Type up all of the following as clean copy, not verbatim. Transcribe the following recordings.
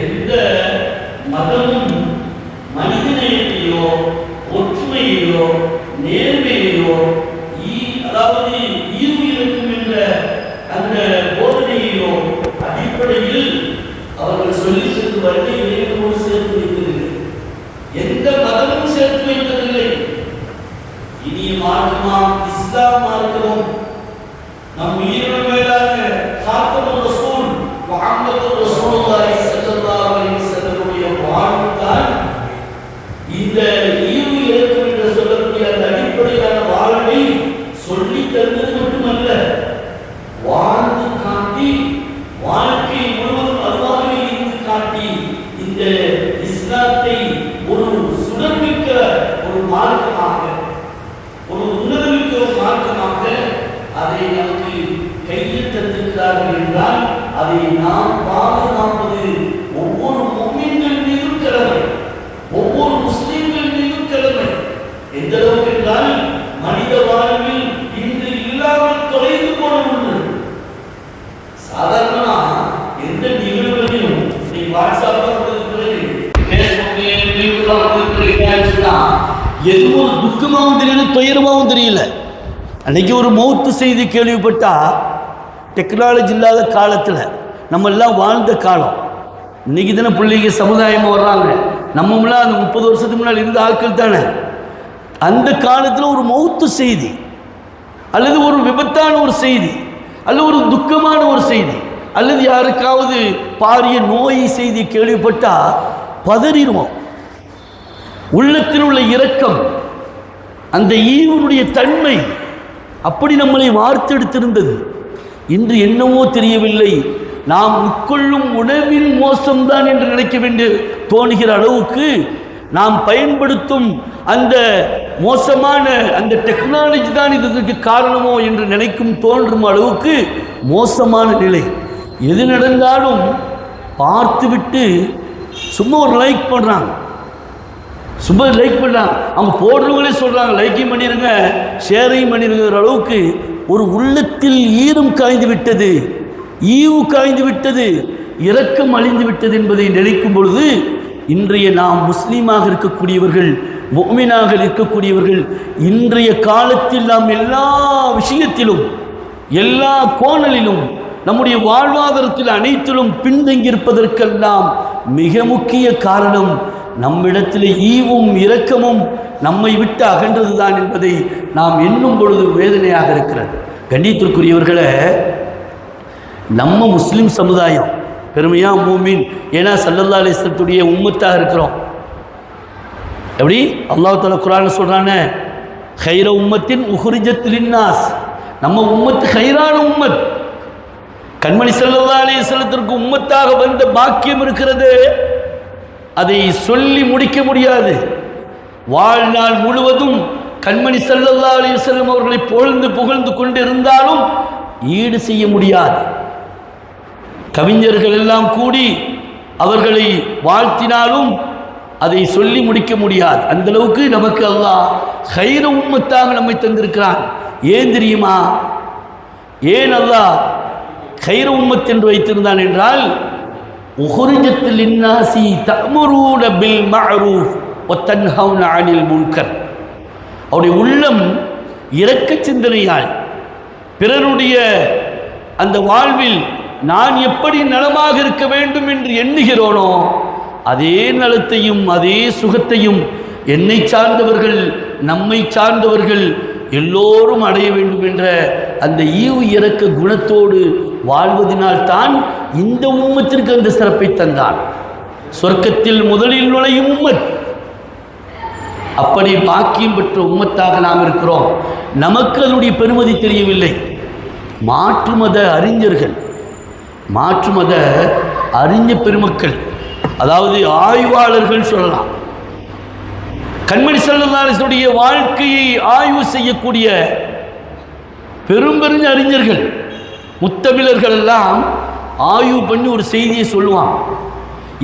எந்த மதமும் மனிதனையோ ஒற்றுமையோ நேர்மையோ அதாவது ஈவு இருக்கும் என்ற அந்த போதனையோ அடிப்படையில் அவர்கள் சொல்லி சென்று வட்டி இறைவனோடு சேர்த்து வைத்ததில்லை. எந்த மதமும் சேர்த்து வைத்ததில்லை. இனிய மார்க்கமா இஸ்லாம் மார்க்கமும் நம் உயிரின் மேலாக காத்தமுர் ரசூல் முஹம்மது ரசூலுல்லாஹி ஸல்லல்லாஹு அலைஹி வஸல்லம் வாழ்ந்தான். இந்த ஈவு இரக்கம் என்று சொல்லக்கூடிய அந்த அடிப்படையான வாழ்வை சொல்லி தந்தது மட்டுமல்ல, வாழ்ந்து காட்டி வாழ்க்கை முழுவதும் அல்லாஹ்வை இருந்து காட்டி இந்த இஸ்லாத்தை ஒரு சுடர்மிக்க ஒரு மார்க்கமாக, ஒரு உன்னதமிக்க ஒரு மார்க்கமாக அதை நமக்கு கையில் தந்திருக்கிறார்கள் என்றால் அதை நாம் பாதுகாப்பது ஒவ்வொரு முஃமின்கள் மீதும் கடமை, ஒவ்வொரு முஸ்லிம்கள் மீதும் கடமை. எந்த அளவுக்கு என்றால் மனித வாழ்வில் இன்று இல்லாமல் தொலைந்து போன ஒன்று. சாதாரணமா எந்த நிகழ்வுகளையும் நீ வாட்ஸ்அப்ல எதுவும் துக்கமாகவும் தெரியல, துயரமாகவும் தெரியல. அன்னைக்கு ஒரு மௌத்து செய்தி கேள்விப்பட்டா, டெக்னாலஜி இல்லாத காலத்தில் நம்ம எல்லாம் வாழ்ந்த காலம். இன்னைக்கு தானே பிள்ளைங்க சமுதாயமாக வர்றாங்க. நம்மளாம் அந்த 30 வருஷத்துக்கு முன்னால் இருந்த ஆட்கள் தானே. அந்த காலத்தில் ஒரு மௌத்து செய்தி அல்லது ஒரு விபத்தான ஒரு செய்தி அல்லது ஒரு துக்கமான ஒரு செய்தி அல்லது யாருக்காவது பாரிய நோய் செய்தி கேள்விப்பட்டா பதறிடுவோம். உள்ளத்தில் உள்ள இரக்கம், அந்த ஈவனுடைய தன்மை அப்படி நம்மளை வார்த்தெடுத்திருந்தது. இன்று என்னவோ தெரியவில்லை, நாம் உட்கொள்ளும் உணவின் மோசம்தான் என்று நினைக்க வேண்டிய தோணுகிற அளவுக்கு நாம் பயன்படுத்தும் அந்த மோசமான அந்த டெக்னாலஜி தான் இதற்கு காரணமோ என்று நினைக்கும் தோன்றும் அளவுக்கு மோசமான நிலை. எது நடந்தாலும் பார்த்துவிட்டு சும்மா ஒரு லைக் பண்ணுறாங்க, சும்மா லைக் பண்ணுறாங்க. அவங்க போடுறவங்களே சொல்கிறாங்க லைக்கையும் பண்ணிடுங்க, ஷேரையும் பண்ணிடுங்கிற அளவுக்கு ஒரு உள்ளத்தில் ஈரம் காய்ந்து விட்டது, ஈவு காய்ந்து விட்டது, இரக்கம் அழிந்து விட்டது என்பதை நினைக்கும் பொழுது இன்றைய நாம் முஸ்லீமாக இருக்கக்கூடியவர்கள், முஃமினாக இருக்கக்கூடியவர்கள், இன்றைய காலத்தில் நாம் எல்லா விஷயத்திலும் எல்லா கோணலிலும் நம்முடைய வாழ்வாதாரத்தில் அனைத்திலும் பின்தங்கியிருப்பதற்கெல்லாம் மிக முக்கிய காரணம் நம்மிடத்தில் ஈவும் இரக்கமும் நம்மை விட்டு அகன்றதுதான் என்பதை நாம் எண்ணும் பொழுது வேதனையாக இருக்கிறது. கண்ணியத்திற்குரியவர்களே, நம்ம முஸ்லிம் சமுதாயம் பெருமையாக மூமின், ஏன்னா ஸல்லல்லாஹு அலைஹி வஸல்லத்துடைய உம்மத்தாக இருக்கிறோம். எப்படி அல்லாஹ் தஆலா குர்ஆன்ல சொல்றானே, கைர உம்மத்தின் உஹ்ரிஜத் லின்னாஸ், நம்ம உம்மத்து கைரான உம்மத். கண்மணி ஸல்லல்லாஹு அலைஹி வஸல்லத்திற்கு உம்மத்தாக வந்த பாக்கியம் இருக்கிறது, அதை சொல்லி முடிக்க முடியாது. வாழ்நாள் முழுவதும் கண்மணி ஸல்லல்லாஹு அலைஹி வஸல்லம் அவர்களை புகழ்ந்து கொண்டு இருந்தாலும் ஈடு செய்ய முடியாது. கவிஞர்கள் எல்லாம் கூடி அவர்களை வாழ்த்தினாலும் அதை சொல்லி முடிக்க முடியாது. அந்த அளவுக்கு நமக்கு அல்லாஹ் கைர உம்மத்தாக நம்மை தந்திருக்கிறான். ஏன் தெரியுமா? ஏன் அல்லாஹ் கைர உம்மத் என்று வைத்திருந்தான் என்றால், உஹ்ரிஜத் லின்னாஸி தஅமுரூன பில் மஅரூஃப் வ தன்ஹவுன அனில் முன்கர். அவருடைய உள்ளம் இரக்க சிந்தனையால் பிறருடைய அந்த வாழ்வில் நான் எப்படி நலமாக இருக்க வேண்டும் என்று எண்ணுகிறோனோ அதே நலத்தையும் அதே சுகத்தையும் என்னை சார்ந்தவர்கள் நம்மை சார்ந்தவர்கள் எல்லோரும் அடைய வேண்டும் என்ற அந்த ஈவு இரக்க குணத்தோடு வாழ்வதனால் தான் இந்த உம்மத்திற்கு அந்த சிறப்பை தந்தான். சொர்க்கத்தில் முதலில் நுழையும் உம்மத். அப்படி பாக்கியம் பெற்ற உம்மத்தாக நாம் இருக்கிறோம். நமக்கு அதனுடைய பெருமதி தெரியவில்லை. மாற்று மத அறிஞர்கள், மாற்று மத அறிஞ பெருமக்கள், அதாவது ஆய்வாளர்கள் சொல்லலாம், கண்மணி ஸல்லல்லாஹு அலைஹி வஸல்லம் வாழ்க்கையை ஆய்வு செய்யக்கூடிய பெரும் அறிஞர்கள், முத்தமிழர்கள் எல்லாம் ஆய்வு பண்ணி ஒரு செய்தியை சொல்லுவாங்க.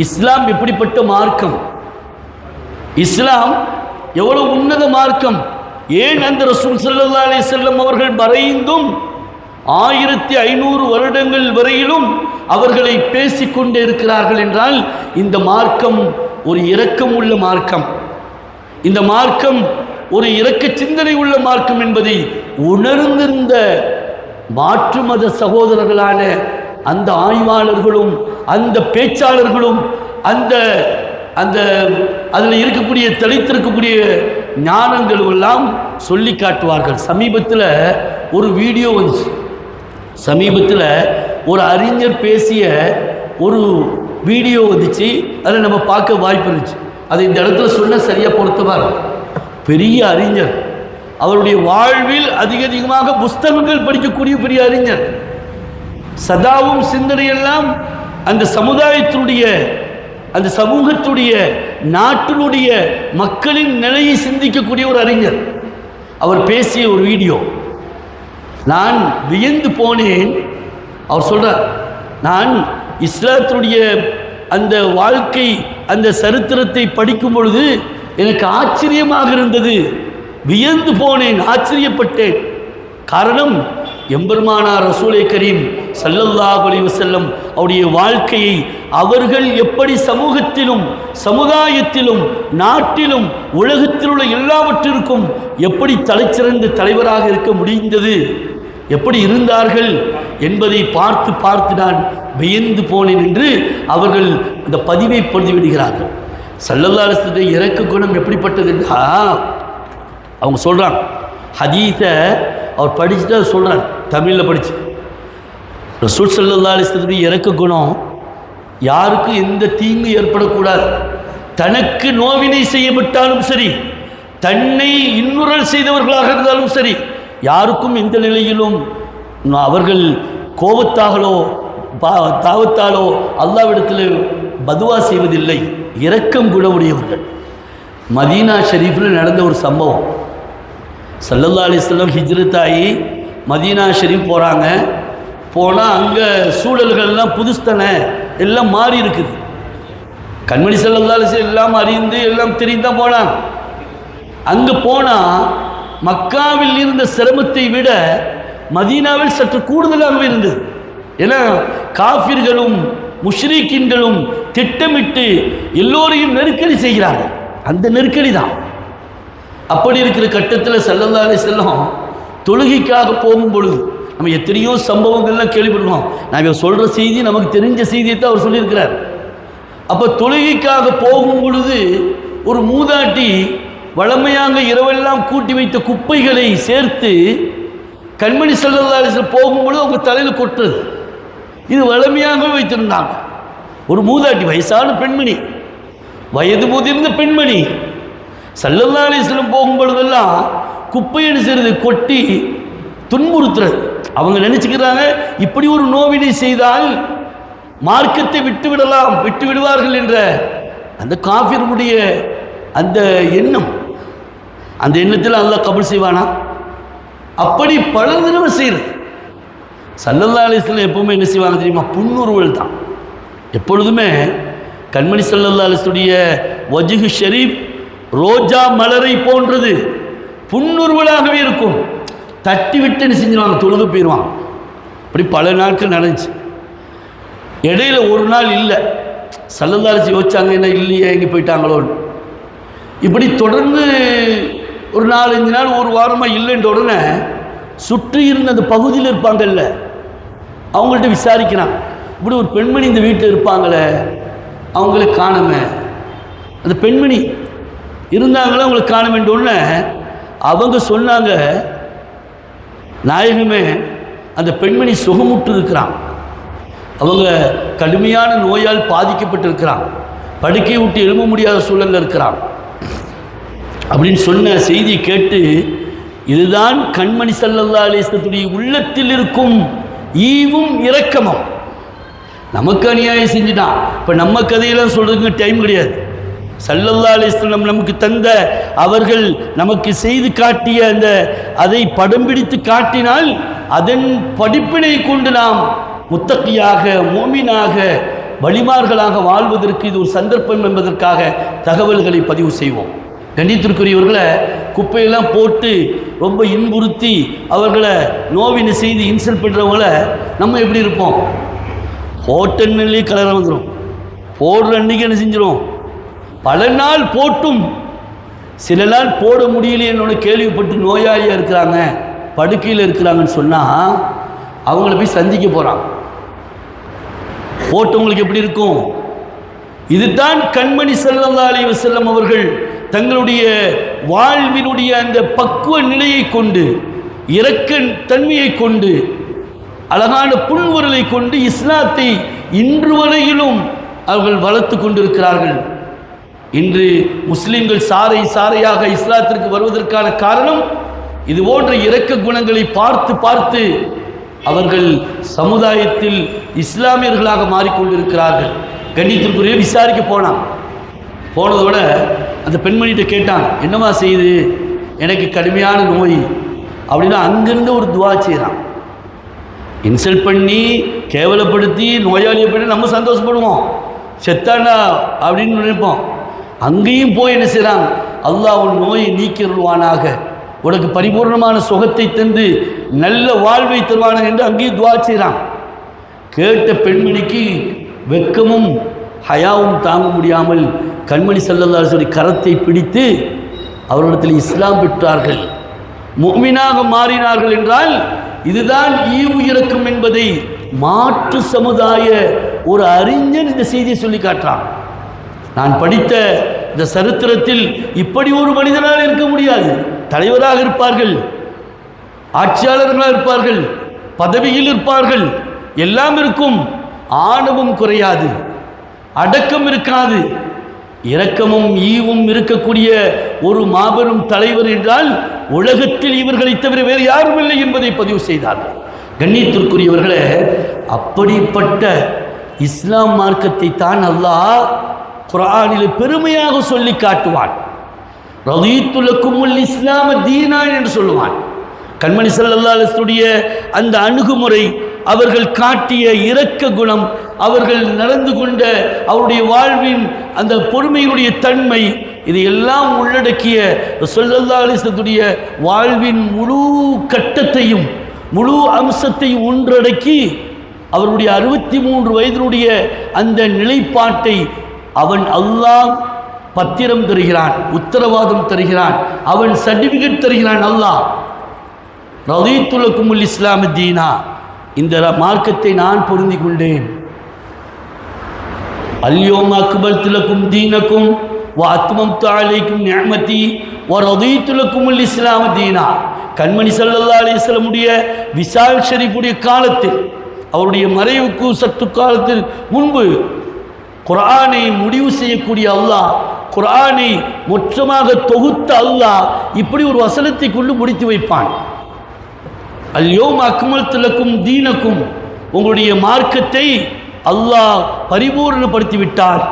இஸ்லாம் எப்படிப்பட்ட மார்க்கம், இஸ்லாம் எவ்வளவு உன்னத மார்க்கம், ஏன் அந்த ரசூல் ஸல்லல்லாஹு அலைஹி வஸல்லம் அவர்கள் மறைந்தும் 1500 வருடங்கள் வரையிலும் அவர்களை பேசிக்கொண்டே இருக்கிறார்கள் என்றால் இந்த மார்க்கம் ஒரு இரக்கம் உள்ள மார்க்கம், இந்த மார்க்கம் ஒரு இரக்க சிந்தனை உள்ள மார்க்கம் என்பதை உணர்ந்திருந்த மாற்று மத சகோதரர்களான அந்த ஆய்வாளர்களும் அந்த பேச்சாளர்களும் அந்த அந்த அதில் இருக்கக்கூடிய தெளித்திருக்கக்கூடிய ஞானங்கள் எல்லாம் சொல்லி காட்டுவார்கள். சமீபத்தில் ஒரு வீடியோ வந்துச்சு, சமீபத்தில் ஒரு அறிஞர் பேசிய ஒரு வீடியோ வந்துச்சு, அதை நம்ம பார்க்க வாய்ப்பு இருந்துச்சு. அது இந்த இடத்துல சொன்ன சரியாக பொறுத்தவார். பெரிய அறிஞர், அவருடைய வாழ்வில் அதிகமாக புஸ்தகங்கள் படிக்கக்கூடிய பெரிய அறிஞர், சதாவும் சிந்தனையெல்லாம் அந்த சமுதாயத்தினுடைய அந்த சமூகத்துடைய நாட்டினுடைய மக்களின் நிலையை சிந்திக்கக்கூடிய ஒரு அறிஞர். அவர் பேசிய ஒரு வீடியோ நான் வியந்து போனேன். அவர் சொல்றார், நான் இஸ்லாத்தினுடைய அந்த வாழ்க்கை அந்த சரித்திரத்தை படிக்கும் பொழுது எனக்கு ஆச்சரியமாக இருந்தது, வியந்து போனேன், ஆச்சரியப்பட்டேன். காரணம், எம்பெருமானார் ரசூலை கரீம் ஸல்லல்லாஹு அலைஹி வஸல்லம் அவருடைய வாழ்க்கையை அவர்கள் எப்படி சமூகத்திலும் சமுதாயத்திலும் நாட்டிலும் உலகத்தில் உள்ள எல்லாவற்றிற்கும் எப்படி தலைச்சிறந்த தலைவராக இருக்க முடிந்தது, எப்படி இருந்தார்கள் என்பதை பார்த்து பார்த்து நான் வியந்து போனேன் என்று அவர்கள் அந்த பதிவை பதிவிடுகிறார்கள். ஸல்லல்லாஹு அலைஹி வஸல்லம் இறக்க குணம் எப்படிப்பட்டதுன்னா அவங்க சொல்கிறாங்க. ஹதீஸை அவர் படிச்சுட்டு அதை சொல்கிறார், தமிழில் படித்து. ரசூல் ஸல்லல்லாஹு அலைஹி வஸல்லம் இறக்க குணம் யாருக்கும் எந்த தீங்கு ஏற்படக்கூடாது, தனக்கு நோவினை செய்யப்பட்டாலும் சரி, தன்னை இன்னுறல் செய்தவர்களாக இருந்தாலும் சரி, யாருக்கும் எந்த நிலையிலும் அவர்கள் கோபத்தாலோ தாவத்தாலோ அல்லாஹ்விடத்தில் பதுவா செய்வதில்லை, இரக்கம் குணமுடையவர்கள். மதீனா ஷெரீஃபில் நடந்த ஒரு சம்பவம். ஸல்லல்லாஹு அலைஹி வஸல்லம் ஹிஜ்ரத் ஆகி மதீனா ஷெரீஃப் போகிறாங்க. போனால் அங்கே சூழல்கள்லாம் புதுஸ்தானே, எல்லாம் மாறி இருக்குது. கண்மணி ஸல்லல்லாஹு அலைஹி வஸல்லம் எல்லாம் அறிந்து எல்லாம் தெரிந்துதான் போனாங்க. அங்கே போனால் மக்காவில் இருந்த சிரமத்தை விட மதீனாவில் சற்று கூடுதலாகவே இருந்தது. ஏன்னா காஃபிர்களும் முஷ்ரிக்கீன்களும் திட்டமிட்டு எல்லோரையும் நெருக்கடி செய்கிறார்கள். அந்த நெருக்கடி தான். அப்படி இருக்கிற கட்டத்தில் ஸல்லல்லாஹு அலைஹி வஸல்லம் தொழுகைக்காக போகும் பொழுது நம்ம எத்தனையோ சம்பவங்கள்லாம் கேள்விப்படுவோம். நாங்கள் சொல்கிற செய்தி நமக்கு தெரிஞ்ச செய்தியை தான் அவர் சொல்லியிருக்கிறார். அப்போ தொழுகைக்காக போகும் பொழுது ஒரு மூதாட்டி வளமையாக இரவெல்லாம் கூட்டி வைத்த குப்பைகளை சேர்த்து கண்மணி ஸல்லல்லாஹு அலைஹி வஸல்லம் போகும்பொழுது அவங்க தலையில் கொட்டுறது. இது வளமையாகவே வைத்திருந்தாங்க. ஒரு மூதாட்டி, வயசான பெண்மணி, வயது முதிர்ந்த பெண்மணி, ஸல்லல்லாஹு அலைஹி வஸல்லம் போகும்பொழுதெல்லாம் குப்பையை செய்கிறது கொட்டி துன்புறுத்துறது. அவங்க நினச்சிக்கிறாங்க இப்படி ஒரு நோவினை செய்தால் மார்க்கத்தை விட்டு விடுவார்கள் என்ற அந்த காஃபிருடைய அந்த எண்ணம், அந்த எண்ணத்தில் அல்லாஹ் கபூல் செய்வானா? அப்படி பல தடவை செய்கிறது. ஸல்லல்லாஹு அலைஹி வஸல்லம் எப்பவுமே என்ன செய்வாங்க தெரியுமா? புன்னுருவல் தான். எப்பொழுதுமே கண்மணி ஸல்லல்லாஹு அலைஹி வஸல்லம் வஜ்ஹு ஷரீஃப் ரோஜா மலரை போன்றது, புன்னுருவலாகவே இருக்கும். தட்டி விட்டு என்ன செஞ்சிருவாங்க, தொழுது போயிடுவாங்க. அப்படி பல நாட்கள் நடந்துச்சு. இடையில ஒரு நாள் இல்லை, ஸல்லல்லாஹு அலைஹி வஸல்லம் யோசிச்சாங்க, என்ன இல்லையே, எங்கே போயிட்டாங்களோன்னு. இப்படி தொடர்ந்து ஒரு 4-5 நாள் ஒரு வாரமாக இல்லைன்ற உடனே சுற்றி இருந்த அந்த பகுதியில் இருப்பாங்கல்ல, அவங்கள்ட்ட விசாரிக்கிறான். இப்படி ஒரு பெண்மணி இந்த வீட்டில் இருப்பாங்களே, அவங்கள காணுமே. அந்த பெண்மணி இருந்தாங்களே, அவங்களை காணுமென்ற உடனே அவங்க சொன்னாங்க, நாயகமே அந்த பெண்மணி சுகமுற்று இருக்கிறான், அவங்க கடுமையான நோயால் பாதிக்கப்பட்டிருக்கிறான், படுக்கை விட்டு எழும்ப முடியாத சூழலில் இருக்கிறான் அப்படின்னு சொன்ன செய்தியை கேட்டு, இதுதான் கண்மணி ஸல்லல்லாஹு அலைஹி வஸல்லம் உள்ளத்தில் இருக்கும் ஈவும் இரக்கமும். நமக்கு அநியாயம் செஞ்சுட்டான், இப்போ நம்ம கதையெல்லாம் சொல்கிறதுக்கு டைம் கிடையாது. ஸல்லல்லாஹு அலைஹி வஸல்லம் நமக்கு தந்த, அவர்கள் நமக்கு செய்து காட்டிய அந்த அதை படம் பிடித்து காட்டினால் அதன் படிப்பினை கொண்டு நாம் முத்தக்கியாக மோமினாக வழிமார்களாக வாழ்வதற்கு இது ஒரு சந்தர்ப்பம் என்பதற்காக தகவல்களை பதிவு செய்வோம். கண்ணியத்திற்குரியவர்களை குப்பையெல்லாம் போட்டு ரொம்ப இன்புறுத்தி அவர்களை நோவினை செய்து இன்சல்ட் பண்ணுறவங்கள நம்ம எப்படி இருப்போம்? ஹோட்டல்லே கலரை வந்துடும், போடுற அன்றைக்கி என்ன செஞ்சிடும். பல நாள் போட்டும் சில நாள் போட முடியலைன்னு கேள்விப்பட்டு நோயாளியாக இருக்கிறாங்க, படுக்கையில் இருக்கிறாங்கன்னு சொன்னால் அவங்கள போய் சந்திக்க போகிறாங்க. போட்டவங்களுக்கு எப்படி இருக்கும்? இதுதான் கண்மணி ஸல்லல்லாஹு அலைஹி வஸல்லம் அவர்கள் தங்களுடைய வாழ்வினுடைய அந்த பக்குவ நிலையை கொண்டு, இரக்க தன்மையை கொண்டு, அழகான புன்வரலை கொண்டு இஸ்லாத்தை இன்று வரையிலும் அவர்கள் வளர்த்து கொண்டிருக்கிறார்கள். இன்று முஸ்லிம்கள் சாறை சாறையாக இஸ்லாத்திற்கு வருவதற்கான காரணம் இது போன்ற இரக்க குணங்களை பார்த்து பார்த்து அவர்கள் சமுதாயத்தில் இஸ்லாமியர்களாக மாறிக்கொண்டிருக்கிறார்கள். கண்ணியத்திற்குரிய விசாரிக்க போனதோட அந்த பெண்மணிகிட்ட கேட்டான், என்னமா செய்யுது? எனக்கு கடுமையான நோய் அப்படின்னா அங்கிருந்து ஒரு துவா செய்கிறான். இன்சல்ட் பண்ணி கேவலப்படுத்தி நோயாளியை பண்ணி நம்ம சந்தோஷப்படுவோம், செத்தாண்டா அப்படின்னு நினைப்போம். அங்கேயும் போய் என்ன செய்கிறான், அல்லாஹ் உன் நோயை நீக்கிடுவானாக, உனக்கு பரிபூர்ணமான சுகத்தை தந்து நல்ல வாழ்வை தருவானாக என்று அங்கேயும் துவா செய்கிறான். கேட்ட பெண்மணிக்கு வெட்கமும் ஹயாவும் தாங்க முடியாமல் கண்மணி ஸல்லல்லாஹு அலைஹி வஸல்லம் கரத்தை பிடித்து அவரிடத்தில் இஸ்லாம் பெற்றார்கள், முஃமினாக மாறினார்கள். என்றால் இதுதான் ஈவு இரக்கம் என்பதை மாற்று சமுதாய ஒரு அறிஞர் இந்த செய்தியை சொல்லி காட்டுறான். நான் படித்த இந்த சரித்திரத்தில் இப்படி ஒரு மனிதனால் இருக்க முடியாது. தலைவராக இருப்பார்கள், ஆட்சியாளர்களாக இருப்பார்கள், பதவியில் இருப்பார்கள், எல்லாம் இருக்கும், ஆணவம் குறையாது, அடக்கம் இருக்காது, இரக்கமும் ஈவும் இருக்கக்கூடிய ஒரு மாபெரும் தலைவர் என்றால் உலகத்தில் இவர்களை தவிர வேறு யாரும் இல்லை என்பதை பதிவு செய்தார்கள். கண்ணியத்திற்குரியவர்களே, அப்படிப்பட்ட இஸ்லாம் மார்க்கத்தை தான் அல்லாஹ் குர்ஆனில் பெருமையாக சொல்லி காட்டுவான். ரதீத்து லக்குமுல் இஸ்லாம தீனா என்று சொல்லுவான். கண்மணி ஸல்லல்லாஹு அலைஹி வஸல்லம் அந்த அணுகுமுறை, அவர்கள் காட்டிய இரக்க குணம், அவர்கள் நடந்து கொண்ட அவருடைய வாழ்வின் அந்த பொறுமையினுடைய தன்மை, இது எல்லாம் உள்ளடக்கிய ஸல்லல்லாஹு அலைஹி வஸல்லம் வாழ்வின் முழு கட்டத்தையும் முழு அம்சத்தையும் ஒன்றடக்கி அவருடைய 63 வயதினுடைய அந்த நிலைப்பாட்டை அவன் அல்லாஹ் பத்திரம் தருகிறான், உத்தரவாதம் தருகிறான், அவன் சர்டிபிகேட் தருகிறான். அல்லாஹ் ரதீத்து லக்குமுல் இஸ்லாம தீனா, இந்த மார்க்கத்தை நான் பொருந்தி கொண்டேன். அல்யோம அக்பல்து லக்கும் தீனக்கும் வ அத்மம்து அலைக்கும் நிஅமதி வ ரதீத்து லக்குமுல் இஸ்லாம தீனா. கண்மணி ஸல்லல்லாஹு அலைஹி வஸல்லம் விசால் ஷரீஃபுடைய காலத்தில், அவருடைய மறைவுக்கு சற்று காலத்தில் முன்பு குர்ஆனை முடிவு செய்யக்கூடிய அல்லாஹ், குர்ஆனை மொத்தமாக தொகுத்த அல்லாஹ் இப்படி ஒரு வசனத்தை கொண்டு முடித்து வைப்பான். அல்யோம அக்மல்து லக்கும் தீனக்கும், உங்களுடைய மார்க்கத்தை அல்லாஹ் பரிபூர்ணப்படுத்தி விட்டார்.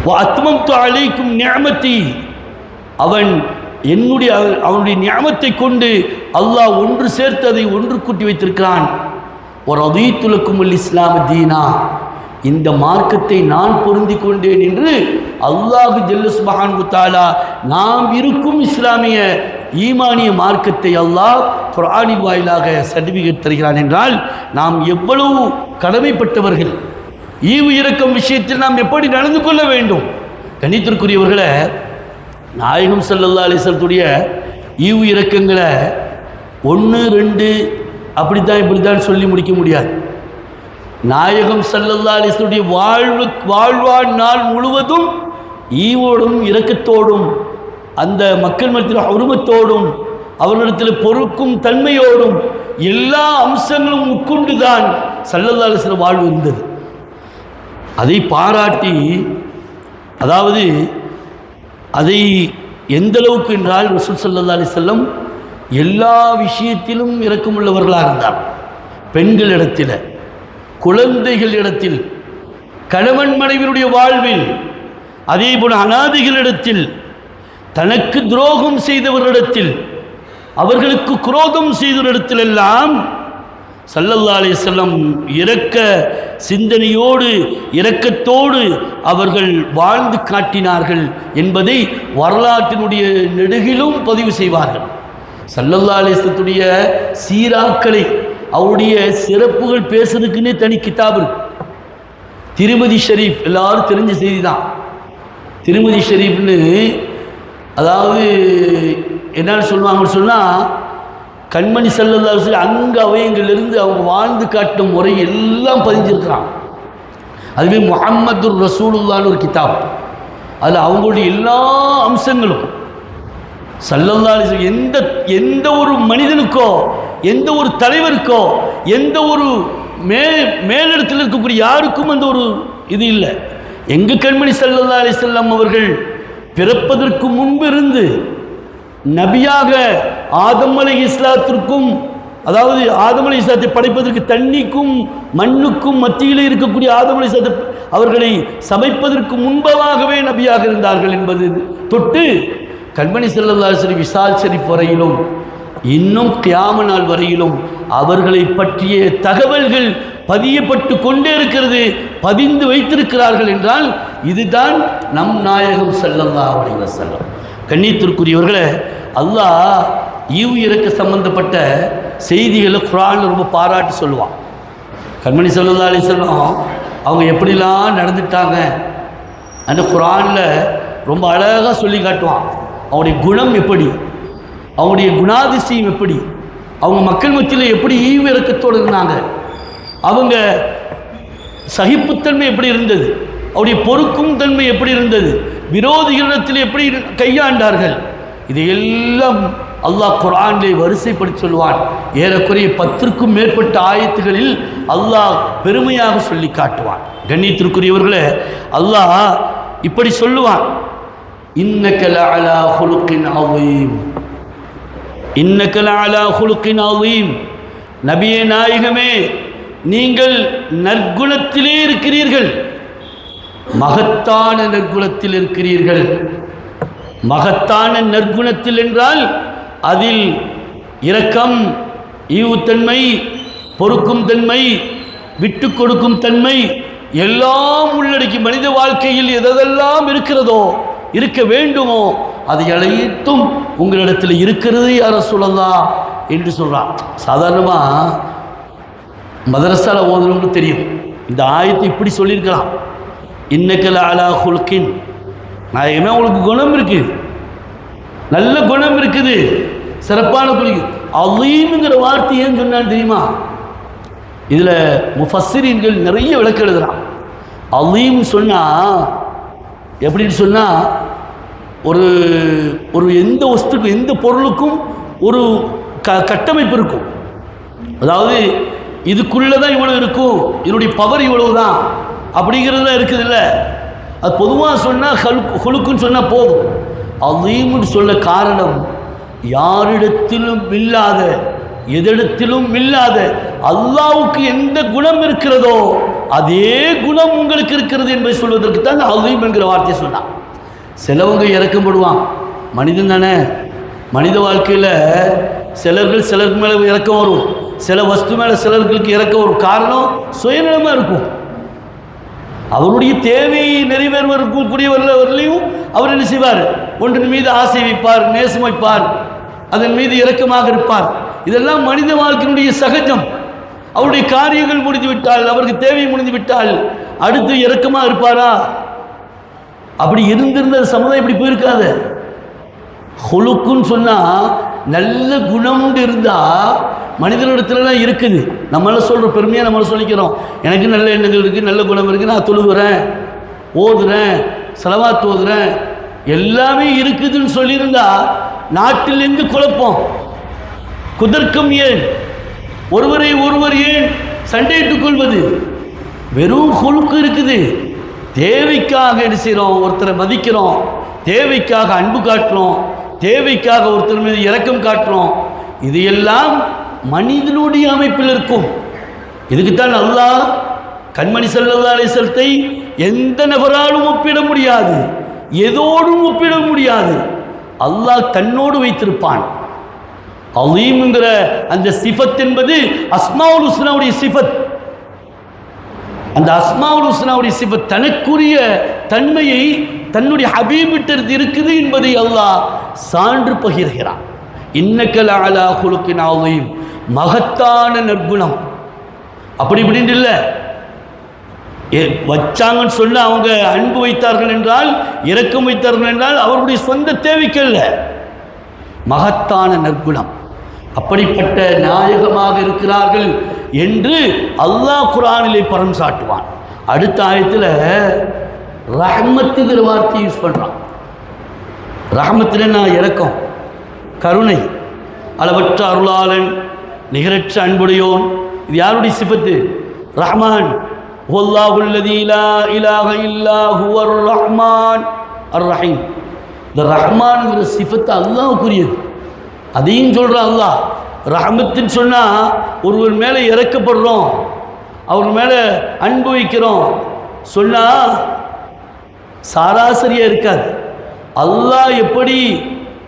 வ அத்மம்து அலைக்கும் நிஅமதி, அவனுடைய நிஅமத்தை கொண்டு அல்லாஹ் ஒன்று சேர்த்து அதை ஒன்று கூட்டி வைத்திருக்கிறான். வ ரதீத்து லக்குமுல் இஸ்லாம தீனா, இந்த மார்க்கத்தை நான் பொருந்தி கொண்டேன் என்று அல்லாஹ் ஜல்ல சுப்ஹானஹு வ தஆலா நாம் இருக்கும் இஸ்லாமிய ஈமானிய மார்க்கத்தை அல்லாஹ் குர்ஆனின் வாயிலாக சர்டிஃபிகேட் தருகிறான். என்றால் நாம் எவ்வளவு கடமைப்பட்டவர்கள், ஈவு இரக்கம் விஷயத்தில் நாம் எப்படி நடந்து கொள்ள வேண்டும். கண்ணியத்திற்குரியவர்களை, நாயகம் ஸல்லல்லாஹு அலைஹி வஸல்லம் ஈவு இரக்கங்களை 1 2 அப்படித்தான் இப்படித்தான் சொல்லி முடிக்க முடியாது. நாயகம் ஸல்லல்லாஹு அலைஹி வஸல்லம் வாழ்வான் நாள் முழுவதும் ஈவோடும் இரக்கத்தோடும், அந்த மக்கள் மத்தியில் உருவத்தோடும், அவர்களிடத்தில் பொறுக்கும் தன்மையோடும் எல்லா அம்சங்களும் உட்கொண்டுதான் ஸல்லல்லாஹு அலைஹி வஸல்லம் வாழ்வு இருந்தது. அதை பாராட்டி, அதாவது அதை எந்த அளவுக்கு என்றால் ரசூல் ஸல்லல்லாஹு அலைஹி வஸல்லம் எல்லா விஷயத்திலும் இரக்கமுள்ளவர்களாக இருந்தார். பெண்களிடத்தில், குழந்தைகளிடத்தில், கணவன் மனைவியுடைய வாழ்வில், அதே போல அனாதைகளிடத்தில், தனக்கு துரோகம் செய்தவர்களிடத்தில், அவர்களுக்கு குரோதம் செய்தவரிடத்தில் எல்லாம் ஸல்லல்லாஹு அலைஹி வஸல்லம் இரக்க சிந்தனையோடு இரக்கத்தோடு அவர்கள் வாழ்ந்து காட்டினார்கள் என்பதை வரலாற்றினுடைய நெடுகிலும் பதிவு செய்வார்கள். ஸல்லல்லாஹு அலைஹி வஸல்லத்துடைய சீராக்களை அவருடைய சிறப்புகள் பேசுறதுக்குன்னே தனி கிதாப் இருக்கு. திருமதி ஷரீஃப் எல்லாரும் தெரிஞ்ச செய்தி தான். திருமதி ஷரீஃப்னு அதாவது என்னன்னு சொல்லுவாங்கன்னு சொன்னால், கண்மணி ஸல்லல்லாஹு அலைஹி வஸல்லம் அங்கே அவயங்களிலிருந்து அவங்க வாழ்ந்து காட்டும் முறை எல்லாம் பதிஞ்சிருக்கிறான். அதுவே முஹம்மதுர் ரசூலுல்லாஹ்னு ஒரு கிதாப். அதில் அவங்களுடைய எல்லா அம்சங்களும் ஸல்லல்லாஹு அலைஹி வஸல்லம் எந்த ஒரு மனிதனுக்கோ எந்த ஒரு தலைவருக்கோ எந்த ஒரு மேலிடத்தில் இருக்கக்கூடிய யாருக்கும் அந்த ஒரு இது இல்லை. எங்கு கண்மணி ஸல்லல்லாஹு அலைஹி வஸல்லம் அவர்கள் பிறப்பதற்கு முன்பு இருந்து நபியாக ஆதம் அலைஹிஸ்ஸலாத்திற்கும், அதாவது ஆதம் அலைஹிஸ்ஸலாத்தை படைப்பதற்கு தண்ணிக்கும் மண்ணுக்கும் மத்தியில் இருக்கக்கூடிய ஆதம் அலைஹிஸ்ஸலாத்தை அவர்களை சமைப்பதற்கு முன்பதாகவே நபியாக இருந்தார்கள் என்பது தொட்டு கண்மணி ஸல்லல்லாஹு அலைஹி வஸல்லம் விஷால் ஷரீஃப் வரையிலும் இன்னும் கியாம நாள் வரையிலும் அவர்களை பற்றிய தகவல்கள் பதியப்பட்டு கொண்டே இருக்கிறது, பதிந்து வைத்திருக்கிறார்கள் என்றால் இதுதான் நம் நாயகம் ஸல்லல்லாஹு அலைஹி வஸல்லம். கண்ணியத்திற்குரியவர்களே, அல்லாஹ் ஈவு இறக்க சம்பந்தப்பட்ட செய்திகளை குர்ஆனில் ரொம்ப பாராட்டி சொல்லுவான். கண்மணி ஸல்லல்லாஹு அலைஹி வஸல்லம் அவங்க எப்படிலாம் நடந்துட்டாங்க அந்த குர்ஆனில் ரொம்ப அழகாக சொல்லி காட்டுவான். அவங்களுடைய குணம் எப்படி, அவங்களுடைய குணாதிசயம் எப்படி, அவங்க மக்கள் மத்தியில் எப்படி ஈவு இறக்கத்தோடு இருந்தாங்க, அவங்க சகிப்புத்தன்மை எப்படி இருந்தது, அவருடைய பொறுக்கும் தன்மை எப்படி இருந்தது, விரோதிகளிடத்தில் எப்படி கையாண்டார்கள், இதையெல்லாம் அல்லாஹ் குர்ஆனிலே வரிசைப்படுத்தி சொல்லுவான். ஏறக்குறைய 10க்கும் மேற்பட்ட ஆயத்துகளில் அல்லாஹ் பெருமையாக சொல்லி காட்டுவான். கண்ணியத்திற்குரியவர்களே, அல்லாஹ் இப்படி சொல்லுவான், இன்னக லஅலா ஹுலுகின் அஸீம், இன்னக லஅலா ஹுலுகின் அஸீம், நபியே நாயகமே நீங்கள் நற்குணத்திலே இருக்கிறீர்கள், மகத்தான நற்குணத்தில் இருக்கிறீர்கள். மகத்தான நற்குணத்தில் என்றால் அதில் இரக்கம், ஈவுத்தன்மை, பொறுக்கும் தன்மை, விட்டு கொடுக்கும் தன்மை எல்லாம் உள்ளடக்கி மனித வாழ்க்கையில் எதெல்லாம் இருக்கிறதோ இருக்க வேண்டுமோ அதை அனைத்தும் உங்களிடத்தில் இருக்கிறது யா ரசூலல்லாஹ் என்று சொல்கிறான். சாதாரணமாக மதரசால ஓதுறவங்களுக்கு தெரியும், இந்த ஆயத்தை இப்படி சொல்லியிருக்கலாம், இன்னக லஅலா ஹுலுகின், நாயகமே உங்களுக்கு குணம் இருக்குது, நல்ல குணம் இருக்குது, சிறப்பான குணம். அலீம்ங்கிற வார்த்தை ஏன் சொன்னான்னு தெரியுமா? இதில் முஃபஸ்ஸிரீன்கள் நிறைய விளக்கம் எழுதுறான். அலீம் சொன்னால் எப்படின்னு சொன்னால், ஒரு ஒரு எந்த வஸ்துக்கும் எந்த பொருளுக்கும் ஒரு கட்டமைப்பு இருக்கும். அதாவது இதுக்குள்ளே தான் இவ்வளோ இருக்கும், இதனுடைய பவர் இவ்வளவு தான் அப்படிங்கிறதுலாம் இருக்குது இல்லை. அது பொதுவாக சொன்னால் ஹுலுக்குன்னு சொன்னால் போதும். அலீம்னு சொல்ல காரணம், யாரிடத்திலும் இல்லாத எதிடத்திலும் இல்லாத அல்லாஹ்வுக்கு எந்த குணம் இருக்கிறதோ அதே குணம் உங்களுக்கு இருக்கிறது என்பதை சொல்வதற்கு தான் அலீம் என்கிற வார்த்தையை சொன்னான். சிலவங்க இறக்கப்படுவான், மனிதன் தானே, மனித வாழ்க்கையில் சிலருக்கு மேலே இறக்கம் வரும், சில வஸ்து மேலே சிலர்களுக்கு இறக்கம் வரும். காரணம் சுயநலமாக இருக்கும். அவருடைய தேவையை நிறைவேறுவதற்குரியவர்களையும் அவர் என்ன செய்வார், ஒன்றின் மீது ஆசை வைப்பார், நேசம் வைப்பார், அதன் மீது இரக்கமாக இருப்பார். இதெல்லாம் மனித வாழ்க்கையினுடைய சகஜம். அவருடைய காரியங்கள் முடிந்து விட்டால், அவருக்கு தேவை முடிந்து விட்டால் அடுத்து இரக்கமாக இருப்பாரா? அப்படி இருந்திருந்த சமுதாயம் இப்படி போயிருக்காது. ஹுலுக்குன்னு சொன்னால் நல்ல குணம்னு இருந்தால் மனிதனிடத்துலலாம் இருக்குது. நம்மளாம் சொல்கிற பெருமையாக நம்மளாம் சொல்லிக்கிறோம், எனக்கு நல்ல எண்ணங்கள் இருக்குது, நல்ல குணம் இருக்குது, நான் தொழுகிறேன், ஓதுறேன், ஸலவாத் ஓதுறேன், எல்லாமே இருக்குதுன்னு சொல்லியிருந்தா நாட்டில் எங்கு குழப்பம், குதர்க்கம் ஏன், ஒருவரை ஒருவர் ஏன் சண்டையிட்டுக் கொள்வது? வெறும் ஹுலுக்கு இருக்குது. தேவைக்காக என்ன செய்கிறோம், ஒருத்தரை மதிக்கிறோம், தேவைக்காக அன்பு காட்டுறோம், தேவைக்காக ஒருத்தர் மீது இரக்கம் காட்டுறோம். இது எல்லாம் மனிதனுடைய அமைப்பில் இருக்கும். இதுக்குத்தான் அல்லாஹ் கண்மணி ஸல்லல்லாஹு அலைஹி வஸல்லத்தை எந்த நபராலும் ஒப்பிட முடியாது, எதோடும் ஒப்பிட முடியாது. அல்லாஹ் தன்னோடு வைத்திருப்பான். அலீம்ங்கிற அந்த சிஃபத் என்பது அஸ்மாவுல் ஹுஸ்னாவுடைய சிஃபத். அந்த அஸ்மாவுல் ஹுஸ்னாவுடைய சிஃபத் தனக்குரிய தன்மையை தன்னுடைய ஹபீபிட்டிற்கு இருக்குது என்பதை அல்லாஹ் சான்று பகிர்கிறான். இன்னக லஅலா குலுகின் அலீம், மகத்தான நற்குணம். அப்படி இப்படின்னு இல்லை, வச்சாங்கன்னு சொன்ன அவங்க அன்பு வைத்தார்கள் என்றால், இரக்கம் வைத்தார்கள் என்றால் அவர்களுடைய சொந்த தேவைக்கல்ல, மகத்தான நற்குணம். அப்படிப்பட்ட நாயகமாக இருக்கிறார்கள் என்று அல்லாஹ் குர்ஆனிலே பரம் சாட்டுவான். அடுத்த ஆயத்தில் ரஹ்மத்துங்கிற வார்த்தையை யூஸ் பண்ணுறான். ரஹ்மத்துனா இரக்கம், கருணை, அளவற்ற அருளாளன், நிகரற்ற அன்புடையோன். இது யாருடைய சிஃபத்து? ரஹ்மான். வல்லாஹுல்லதீ லா இலாஹ இல்லா ஹுவர் ரஹ்மான் அர் ரஹீம். இந்த ரஹ்மான்ங்கிற சிஃபத்து அல்லாஹ்வுக்குரியது. அதையும் சொல்கிறான் அல்லாஹ். ரஹ்மத்துன்னு சொன்னால் ஒருவர் மேலே இறக்கப்படுறோம், அவர் மேலே அன்பு வைக்கிறோம் சொன்னால் சராசரியாக இருக்காது. அல்லாஹ் எப்படி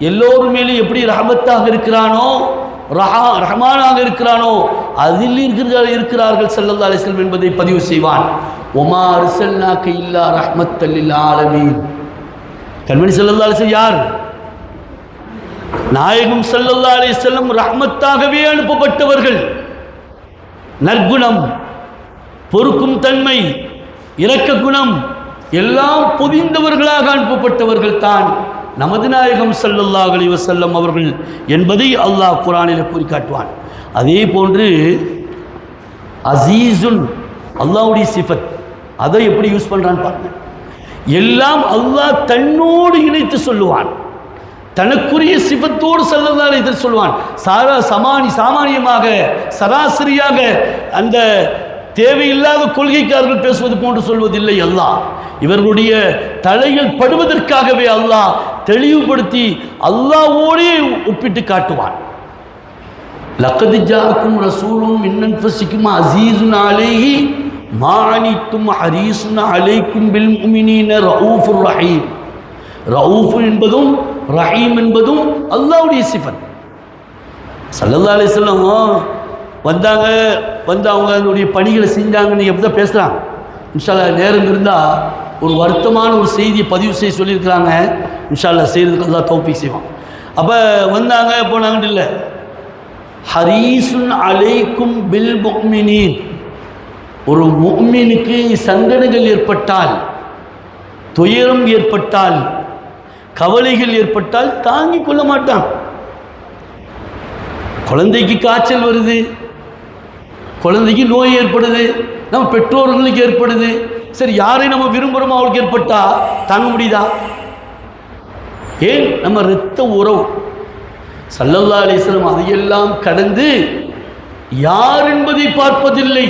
எல்லோரும் மேலும் எப்படி ரஹமத்தாக இருக்கிறானோ, ரஹ்மானாக இருக்கிறானோ, அதில் இருக்கிறார்கள் ஸல்லல்லாஹு அலைஹி வஸல்லம் என்பதை பதிவு செய்வான். ஒமா அர்ஸல்னாக இல்லா ரஹ்மத்தல் லில் ஆலமீன். கண்மணி ஸல்லல்லாஹு அலைஹி வஸல்லம் யார்? நாயகம் ஸல்லல்லாஹு அலைஹி வஸல்லம் ரஹ்மத்தாகவே அனுப்பப்பட்டவர்கள். நற்குணம், பொறுக்கும் தன்மை, இரக்க குணம் எல்லாம் பொதிந்தவர்களாக அனுப்பப்பட்டவர்கள் தான் நமது நாயகம் ஸல்லல்லாஹு அலைஹி வஸல்லம் அவர்கள் என்பதை அல்லாஹ் குர்ஆனில் கூறி காட்டுவான். அதே போன்று அசீசுன் அல்லாஹ்வுடைய சிஃபத், அதை எப்படி யூஸ் பண்ணுறான்னு பாருங்க. எல்லாம் அல்லாஹ் தன்னோடு இணைத்து சொல்லுவான், தனக்குரிய சிஃபத்தோடு ஸல்லல்லாஹு அலைஹி வஸல்லம் சொல்லுவான். சாமானியமாக சராசரியாக அந்த தேவையில்லாத கொள்கைக்காரர்கள் பேசுவது போன்று சொல்வதில்லை அல்லாஹ். இவர்களுடைய தலையில் படுவதற்காகவே அல்லாஹ் தெளிவுபடுத்தி அல்லாஹ்வோடே ஒப்பிட்டு காட்டுவான். லக்கத் ஜாஅக்கும் ரசூலும் மின் அன்ஃபுசிக்கும் அஸீஸுன் அலைஹி மா அனித்தும் ஹரீஸுன் அலைக்கும் பில் முஃமினீன ரഊஃபுர் ரஹீம். ரഊஃப் என்பதும் ரஹீம் என்பதும் அல்லாஹ்வுடைய சிஃபத். ஸல்லல்லாஹு அலைஹி வஸல்லம் வந்தாங்க, வந்து அவங்க அதனுடைய பணிகளை செஞ்சாங்கன்னு எப்படி தான் பேசுகிறாங்க. இன்ஷா அல்லாஹ் நேரம் இருந்தால் ஒரு வருத்தமான ஒரு செய்தியை பதிவு செய்ய சொல்லியிருக்கிறாங்க. இன்ஷா அல்லாஹ் செய்கிறதுக்கு அல்லாஹ் தௌஃபீக் செய்வான். அப்போ வந்தாங்க போனாங்கன்னு இல்லை, ஹரீசுன் அலைக்கும் பில் முஃமினீன். ஒரு முஃமினுக்கு சங்கடங்கள் ஏற்பட்டால், துயரம் ஏற்பட்டால், கவலைகள் ஏற்பட்டால் தாங்கிக் கொள்ள மாட்டான். குழந்தைக்கு காய்ச்சல் வருது, குழந்தைக்கு நோய் ஏற்படுது, நம்ம பெற்றோர்களுக்கு ஏற்படுது, சரி யாரை நம்ம விரும்புகிறோமோ அவளுக்கு ஏற்பட்டா தாங்க முடியுதா? ஏன்? நம்ம இரத்த உறவு. ஸல்லல்லாஹு அலைஹி வஸல்லம் அதையெல்லாம் கடந்து யார் என்பதை பார்ப்பதில்லை.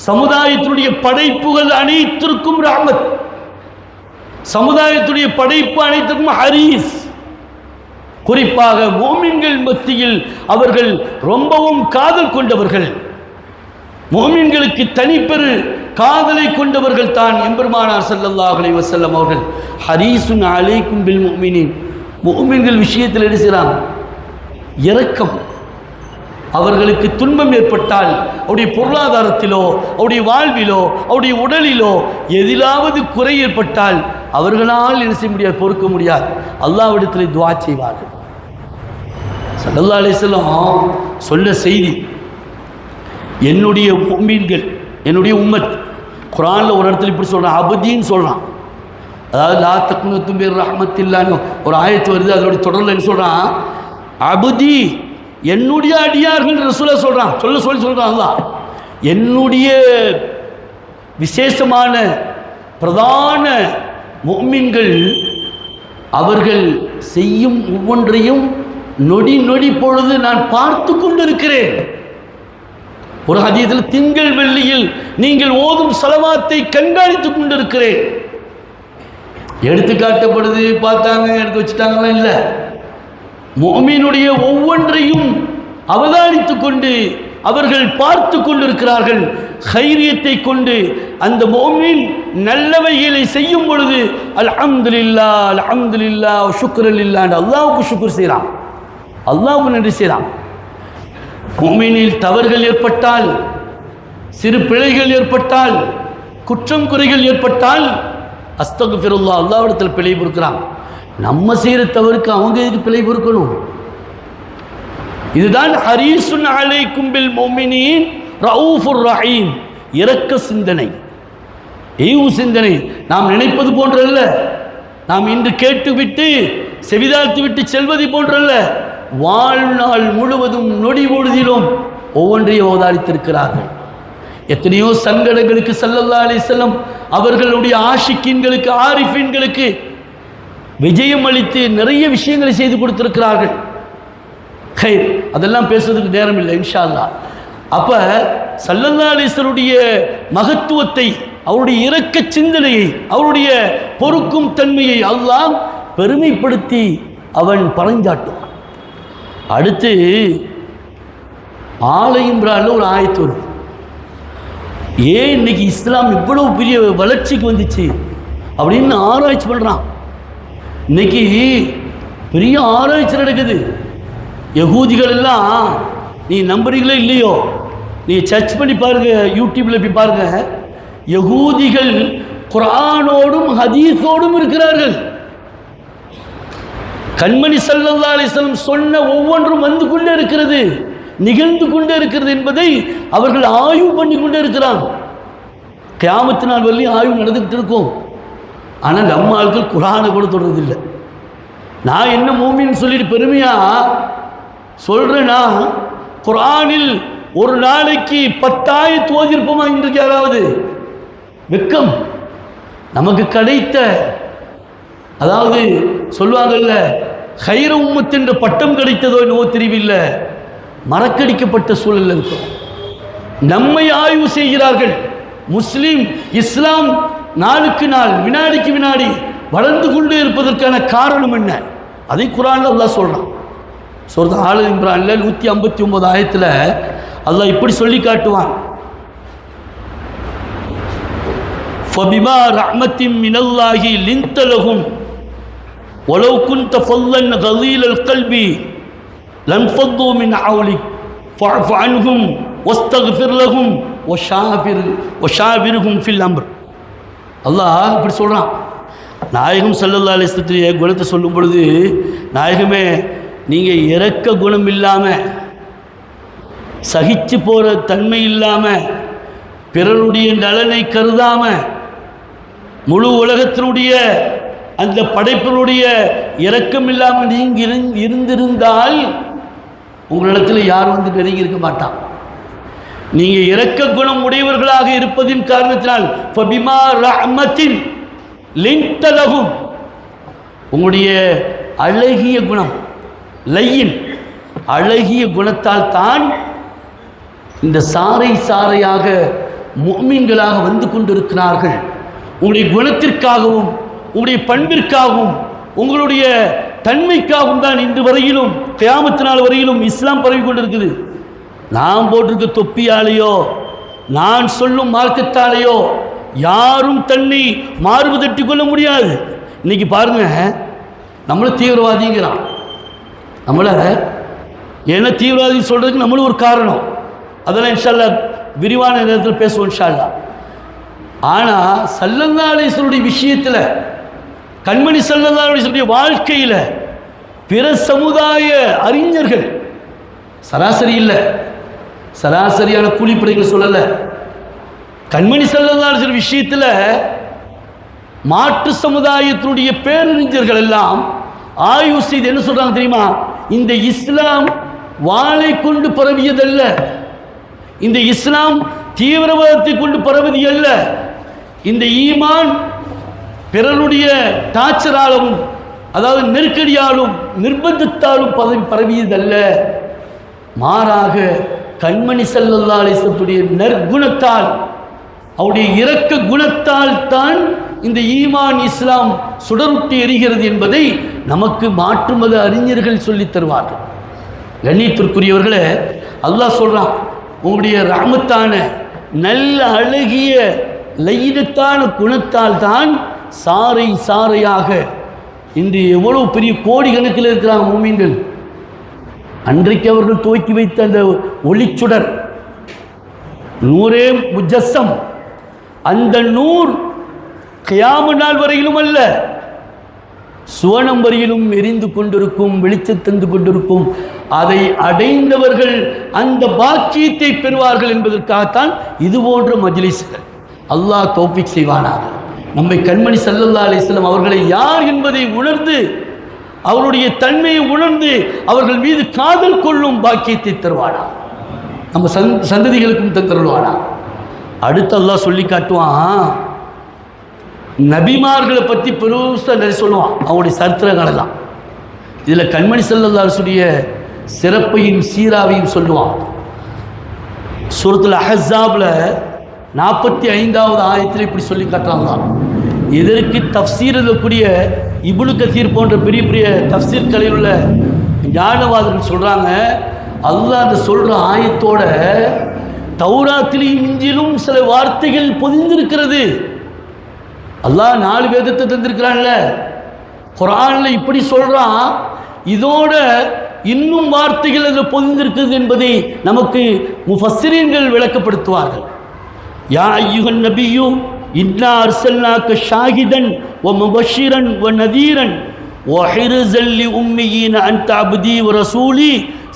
சமுதாயத்தினுடைய படைப்புகள் அனைத்திற்கும் ரஹ்மத், சமுதாயத்துடைய படைப்பு அனைத்திற்கும் ஹரீஸ். குறிப்பாக முஃமின்கள் மத்தியில் அவர்கள் ரொம்பவும் காதல் கொண்டவர்கள், முஃமின்களுக்கு தனிப்பெரு காதலை கொண்டவர்கள் தான் எம்பெருமானார் ஸல்லல்லாஹு அலைஹி வஸல்லம் அவர்கள். ஹரீசுன் அலைக்கும் பில் முஃமினீன். முஃமின்கள் விஷயத்தில் என்ன செய்றாங்க? இரக்கம். அவர்களுக்கு துன்பம் ஏற்பட்டால், அவருடைய பொருளாதாரத்திலோ, அவருடைய வாழ்விலோ, அவருடைய உடலிலோ எதிலாவது குறை ஏற்பட்டால் அவர்களால் என்ன செய்ய முடியாது, பொறுக்க முடியாது, அல்லாஹ்விடத்தில் துஆ செய்வார்கள். ஸல்லல்லாஹு அலைஹி வஸல்லம் சொன்ன செய்தி, என்னுடைய முஃமின்கள், என்னுடைய உம்மத். குர்ஆனில் ஒரு இடத்துல இப்படி சொல்கிறான், அபதின்னு சொல்கிறான். அதாவது லா தக்னது மிர் ரஹ்மத்தில்லான்னு ஒரு ஆயத்து வருது, அதோடைய தொடரில் என்ன சொல்கிறான்? அபதி, என்னுடைய அடியார்கள் ரசூலுல்லாஹ் சொல்கிறான், சொல்கிறான் அல்லாஹ். என்னுடைய விசேஷமான பிரதான முஃமின்கள் அவர்கள் செய்யும் ஒவ்வொன்றையும் நொடி நொடி பொழுது நான் பார்த்து கொண்டிருக்கிறேன். ஒரு ஹதீஸில் திங்கள் வெள்ளியில் நீங்கள் ஓதும் ஸலவாத்தை கண்காணித்துக் கொண்டிருக்கிறேன். எடுத்து காட்டப்படுது, பார்த்தாங்க, எடுத்து வச்சுட்டாங்கலாம் இல்லை. முஃமினுடைய ஒவ்வொன்றையும் அவதானித்துக் கொண்டு அவர்கள் பார்த்து கொண்டிருக்கிறார்கள். கைரியத்தை கொண்டு அந்த முஃமின் நல்லவைகளை செய்யும் பொழுது அல்ஹம்துலில்லாஹ் அல்ஹம்துலில்லாஹ் ஷுக்ரன் லில்லாஹ் அல்லாஹ்வுக்கு ஷுக்ர் செய்கிறான். அல்லாஹ்வுக்கு நன்றி செய்யலாம். முஃமினில் தவறுகள் ஏற்பட்டால், சிறு பிழைகள் ஏற்பட்டால், குற்றம் குறைகள் ஏற்பட்டால் அஸ்தக்ஃபிருல்லாஹ், அல்லாஹ்விடத்தில் பிழை பொறுக்கிறான். நம்ம செய்கிற தவறுக்கு அவங்க எதுக்கு பிழை பொறுக்கணும்? இதுதான் ஹரீசுன் அலைக்கும் பில் முஃமினீன் ரഊஃபுர் ரஹீம், இரக்க சிந்தனை, ஈவு சிந்தனை. நாம் நினைப்பது போன்றல்ல, நாம் இன்று கேட்டுவிட்டு செவிதாழ்த்து விட்டு செல்வதை போன்றல்ல, வாழ்நாள் முழுவதும் நொடி பொழுதிலும் ஒவ்வொன்றையும் அவதாரித்திருக்கிறார்கள். எத்தனையோ சங்கடங்களுக்கு ஸல்லல்லாஹு அலைஹி வஸல்லம் அவர்களுடைய ஆஷிக்கீன்களுக்கு, ஆரிஃபீன்களுக்கு விஜயம் அளித்து நிறைய விஷயங்களை செய்து கொடுத்திருக்கிறார்கள். அதெல்லாம் பேசுவதற்கு நேரம் இல்லை, இன்ஷா அல்லாஹ். அப்ப ஸல்லல்லாஹு அலைஹி வஸல்லுடைய மகத்துவத்தை, அவருடைய இரக்க சிந்தனையை, அவருடைய பொறுக்கும் தன்மையை அல்லாஹ் பெருமைப்படுத்தி அவன் பறைஞ்சாட்டுவான். அடுத்து ஆலை இம்ரான்ல ஒரு ஆயத்து வரும். ஏன் இன்னைக்கு இஸ்லாம் இவ்வளவு பெரிய வளர்ச்சிக்கு வந்துச்சு அப்படின்னு ஆராய்ச்சி பண்றான். இன்னைக்கு பெரிய ஆராய்ச்சி நடக்குது. யகூதிகள் எல்லாம், நீ நம்புறீங்களோ இல்லையோ, நீ சர்ச் பண்ணி பாருங்க, யூடியூப்ல போய் பாருங்க, யகூதிகள் குர்ஆனோடும் ஹதீஸோடும் இருக்கிறார்கள். கண்மணி ஸல்லல்லாஹு அலைஹி வஸல்லம் சொன்ன ஒவ்வொன்றும் வந்து கொண்டே இருக்கிறது, நிகழ்ந்து கொண்டே இருக்கிறது என்பதை அவர்கள் ஆய்வு பண்ணி கொண்டே இருக்கிறாங்க. கியாமத்து நாள் வரலையும் ஆய்வு நடந்துகிட்டு இருக்கும். ஆனால் நம்ம ஆட்கள் குர்ஆனை கூட தொடர்றதில்லை. நான் என்ன மூமின்னு சொல்லிட்டு பெருமையா சொல்றேன்னா, குர்ஆனில் ஒரு நாளைக்கு 10 ஆயத்து ஓதிருப்போமா இன்றைக்கு? யாராவது வெக்கம் நமக்கு கிடைத்த, அதாவது சொல்வாங்கல்ல, ஹைர உம்மத் என்ற பட்டம் கிடைத்ததோ என்னவோ தெரியவில்லை, மறக்கடிக்கப்பட்ட சூழல் இருக்கும். நம்மை ஆய்வு செய்கிறார்கள். முஸ்லிம் இஸ்லாம் நாளுக்கு நாள், வினாடிக்கு வினாடி வளர்ந்து கொண்டே இருப்பதற்கான காரணம் என்ன? அதை குர்ஆன்ல அல்லாஹ் சொல்றான். சூரத் ஆல இம்ரான்ல 159 ஆயத்துல அல்லாஹ் இப்படி சொல்லி காட்டுவான். ஃபபிமா ரஹ்மத்தின் மினல்லாஹி லின்த லஹும் வலவ் குன்த ஃபல்லன் கலீலல் கல்பி லன்ஃபது மின் ஹவ்லிக் ஃபஅஃபு அன்ஹும் வஸ்தக்ஃபிர் லஹும் வஷாவிர்ஹும் ஃபில் அம்ர். அல்லாஹ் இப்படி சொல்றான். நாயகம் ஸல்லல்லாஹு அலைஹி வஸல்லம் குணத்தை சொல்லும் பொழுது, நாயகமே நீங்கள் இரக்க குணம் இல்லாமல், சகிச்சு போகிற தன்மை இல்லாமல், பிறருடைய நலனை கருதாமல், முழு உலகத்தினுடைய அந்த படைப்பினுடைய இரக்கம் இல்லாமல் நீங்கள் இருந்திருந்தால் உங்களிடத்தில் யாரும் வந்து நெருங்கி இருக்க மாட்டான். நீங்கள் இரக்க குணம் உடையவர்களாக இருப்பதின் காரணத்தினால் ஃபபிமா ரஹ்மத்தின் லின்த லஹும், உங்களுடைய அழகிய குணம், லையின் அழகிய குணத்தால் தான் இந்த சாறை சாறையாக முஃமின்களாக வந்து கொண்டிருக்கிறார்கள். உங்களுடைய குணத்திற்காகவும், உங்களுடைய பண்பிற்காகவும், உங்களுடைய தன்மைக்காகவும் தான் இன்று வரையிலும், கியாமத்து நாள் வரையிலும் இஸ்லாம் பரவி கொண்டிருக்குது. நான் போட்டிருக்க தொப்பியாலேயோ, நான் சொல்லும் மார்க்கத்தாலேயோ யாரும் தன்னை மார்பு தட்டி கொள்ள முடியாது. இன்னைக்கு பாருங்க, நம்மள தீவிரவாதிங்கிறான். நம்மள ஏன்னா தீவிரவாதி சொல்றதுக்கு நம்மளும் ஒரு காரணம். அதெல்லாம் இன்ஷா அல்லாஹ் விரிவான நேரத்தில் பேசுவோம் இன்ஷா அல்லாஹ். ஆனால் ஸல்லல்லாஹு அலைஹி வஸல்லம் விஷயத்தில், கண்மணி ஸல்லல்லாஹு அலைஹி வஸல்லம் வாழ்க்கையில் பிற சமுதாய அறிஞர்கள், சராசரி இல்லை, சராசரியான கூலிப்படைகள் சொல்லலை, கண்மணி ஸல்லல்லாஹு அலைஹி வஸல்லம் விஷயத்தில் மாற்று சமுதாயத்தினுடைய பேரறிஞர்கள் எல்லாம் ஆய்வு செய்து என்ன சொல்றாங்க தெரியுமா? இந்த இஸ்லாம் வாளை கொண்டு பரவியதல்ல, இந்த இஸ்லாம் தீவிரவாதத்தை கொண்டு பரவுவது அல்ல, இந்த ஈமான் பிறருடைய டார்ச்சராலும், அதாவது நெருக்கடியாலும் நிர்பந்தத்தாலும் பரவியதல்ல, மாறாக கண்மணி ஸல்லல்லாஹு அலைஹி வஸல்லம் நற்குணத்தால், அவருடைய இரக்க குணத்தால் தான் இந்த ஈமான் இஸ்லாம் சுடருட்டி எரிகிறது என்பதை நமக்கு மாற்று மத அறிஞர்கள் சொல்லித் தருவார்கள். கண்ணியத்திற்குரியவர்களே, அல்லாஹ் சொல்றான், உங்களுடைய ரஹ்மத்தான நல்ல அழகிய லையினத்தான குணத்தால் தான் சாறை சாறையாக இன்று எவ்வளவு பெரிய கோடி கணக்கில் இருக்கிறாங்க மூமின்கள். அன்றைக்கு அவர்கள் துவக்கி வைத்த அந்த ஒளிச்சுடர் நூரே முஜஸ்ஸம், அந்த நூர் கியாம நாள் வரையிலும் அல்ல, சுவனம் வரையிலும் எரிந்து கொண்டிருக்கும், வெளிச்சம் தந்து கொண்டிருக்கும். அதை அடைந்தவர்கள் அந்த பாக்கியத்தை பெறுவார்கள் என்பதற்காகத்தான் இது போன்ற மஜ்லிஸ்கள். அல்லாஹ் தௌஃபீக் செய்வானாக. நம்மை கண்மணி ஸல்லல்லாஹு அலைஹி வஸல்லம் அவர்களை யார் என்பதை உணர்ந்து, அவருடைய தன்மையை உணர்ந்து அவர்கள் மீது காதல் கொள்ளும் பாக்கியத்தை தருவானா, நம்ம சந்ததிகளுக்கும் தந்தருள்வானா. அடுத்து அல்லாஹ் சொல்லி காட்டுவான், நபிமார்களை பற்றி பெருசாக நிறைய சொல்லுவான், அவங்களுடைய சரித்திரங்களெல்லாம். இதில் கண்மணி ஸல்லல்லாஹு அலைஹி வஸல்லம் சிறப்பையும் சீராவையும் சொல்லுவான். சூரத்துல் அஹ்ஸாப்ல 45வது ஆயத்தில் இப்படி சொல்லி காட்டுறாங்க. இதற்கு தஃப்சீர் எழுதக்கூடிய இப்னு கஸீர் போன்ற பெரிய பெரிய தஃப்சீர் கலையில் உள்ள ஞானவாதிகள் சொல்கிறாங்க, அல்லாஹ் அந்த சொல்கிற ஆயத்தோட தௌராத்திலும் இஞ்சிலும் சில வார்த்தைகள் பொதிந்திருக்கிறது. அல்லாஹ் 4 வேதத்தை தந்திருக்கிறான்ல, குர்ஆனில் இப்படி சொல்கிறான், இதோட இன்னும் வார்த்தைகள் அதில் பொதிந்திருக்கிறது என்பதை நமக்கு முஃபஸ்ஸிரீன்கள் விளக்கப்படுத்துவார்கள். யா அய்யுஹன் நபியு இன்னா அர்ஸல்னாக ஷாஹிதன் வ முபஷ்ஷிரன் வ நதீரன் வ ஹிர்ஸல் லி உம்மீன அன்த அப்தி வ ரசூலி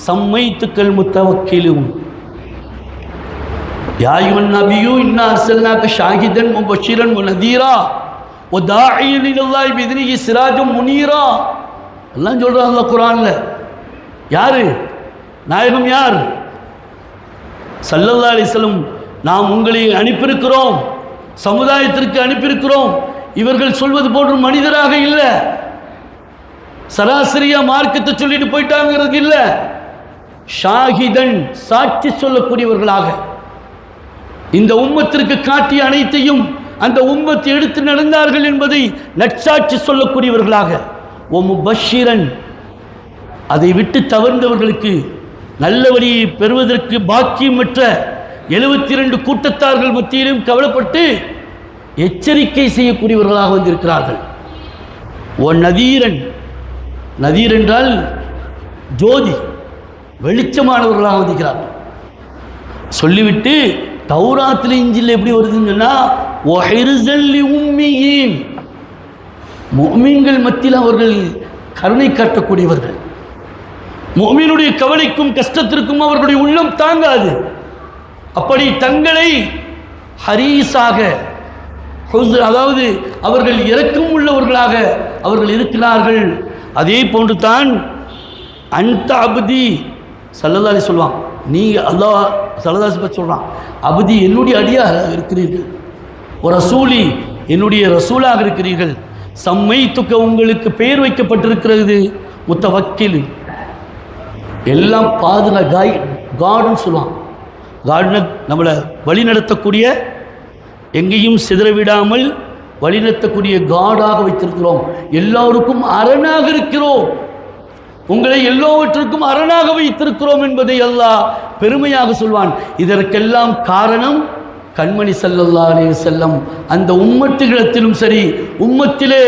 சம்மைத்துக்கல் முத்தவக்கிலூன். யா அய்யுஹன் நபியு இன்னா அர்ஸல்னாக ஷாஹிதன் வ முபஷ்ஷிரன் வ நதீரா வ தாஇயன் இலல்லாஹி பிஇذனிஹி சிராஜம் முனீரா. எல்லாம் சொல்றாங்க குர்ஆனில். யாரு நாயகம்? யார்? ஸல்லல்லாஹு அலைஹி வஸல்லம். நாம் உங்களை அனுப்பியிருக்கிறோம், சமுதாயத்திற்கு அனுப்பியிருக்கிறோம். இவர்கள் சொல்வது போன்ற மனிதராக இல்லை, சராசரியா மார்க்கத்தை சொல்லிட்டு போயிட்டாங்கிறது இல்லை. ஷாஹிதன், சாட்சி சொல்லக்கூடியவர்களாக இந்த உம்மத்திற்கு காட்டிய அனைத்தையும் அந்த உம்மத்தை எடுத்து நடந்தார்கள் என்பதை நற்சாட்சி சொல்லக்கூடியவர்களாக. ஓ முபஷ்ஷிரன், அதை விட்டு தவறுந்தவர்களுக்கு நல்ல வழியை பெறுவதற்கு பாக்கியமற்ற 72 கூட்டத்தார்கள் மத்தியிலும் கவலைப்பட்டு எச்சரிக்கை செய்யக்கூடியவர்களாக வந்திருக்கிறார்கள். ஓ நதீரன், நதீர் என்றால் ஜோதி, வெளிச்சமானவர்களாக வந்திருக்கிறார்கள். சொல்லிவிட்டு தௌராத்தில் இஞ்சில் எப்படி வருதுன்னு சொன்னால், ஓ ஹிர்ஸல் லி உம்மீன், முஃமின்கள் மத்தியில் அவர்கள் கருணை காட்டக்கூடியவர்கள். முஃமினுடைய கவலைக்கும் கஷ்டத்திற்கும் அவர்களுடைய உள்ளம் தாங்காது. அப்படி தங்களை ஹரீஸாக, அதாவது அவர்கள் இரக்கம் உள்ளவர்களாக அவர்கள் இருக்கிறார்கள். அதே போன்று தான் அன்த அப்தி ஸல்லல்லாஹு அலைஹி சொல்லுவான், நீங்கள் அல்லாஹ் ஸல்லல்லாஹு அலைஹி வஸல்லம் சொல்கிறான், அப்தி என்னுடைய அடியாக இருக்கிறீர்கள், ஒரு ரசூலி என்னுடைய ரசூலாக இருக்கிறீர்கள், சம்மைத்துக்க உங்களுக்கு பெயர் வைக்கப்பட்டிருக்கிறது முத்தவக்கில். எல்லாம் காடுன்னு சொல்லுவான். காடுன நம்மளை வழிநடத்தக்கூடிய, எங்கேயும் சிதறவிடாமல் வழிநடத்தக்கூடிய காடாக வைத்திருக்கிறோம். எல்லோருக்கும் அரணாக இருக்கிறோம், உங்களை எல்லோவற்றுக்கும் அரணாக வைத்திருக்கிறோம் என்பதை அல்லாஹ் பெருமையாக சொல்வான். இதற்கெல்லாம் காரணம் கண்மணி ஸல்லல்லாஹு அலைஹி வஸல்லம். அந்த உம்மத்துகளிடத்திலும் சரி, உம்மத்திலே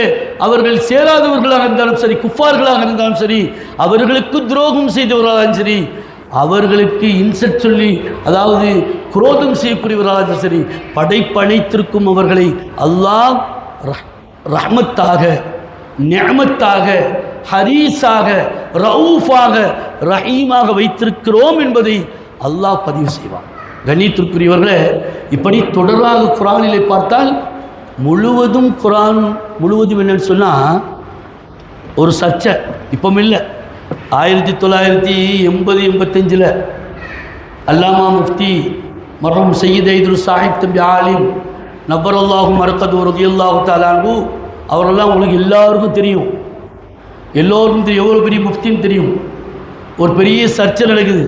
அவர்கள் சேராதவர்களாக இருந்தாலும் சரி, குஃபார்களாக இருந்தாலும் சரி, அவர்களுக்கு துரோகம் செய்தவர்களாக சரி, அவர்களுக்கு இன்செட் சொல்லி அதாவது குரோதம் செய்யக்கூடியவர்களாக சரி, படைப்பனைத்திற்கும் அவர்களை அல்லாஹ் ரஹ்மத்தாக, நிஅமத்தாக, ஹரீஸாக, ரவுஃபாக, ரஹீமாக வைத்திருக்கிறோம் என்பதை அல்லாஹ் பதிவு செய்வான். கண்ணியத்திற்குரியவர்களே, இப்படி தொடராக குர்ஆனிலே பார்த்தால் முழுவதும் குர்ஆன் முழுவதும் என்னன்னு சொன்னால் ஒரு சர்ச்சை. இப்பவும் இல்லை, 1980-85 அல்லாமா முஃப்தி மர்ஹூம் சையீத் ஐதுரு சாஹிப் தம்பி ஆலிம் நப்பரல்லாஹு மர்கது ரலியல்லாஹு தஆலா அன்ஹு அவரெல்லாம் உங்களுக்கு எல்லாருக்கும் தெரியும். எல்லோருக்கும் தெரியும், எவ்வளோ பெரிய முஃப்தின்னு தெரியும். ஒரு பெரிய சர்ச்சை நடக்குது,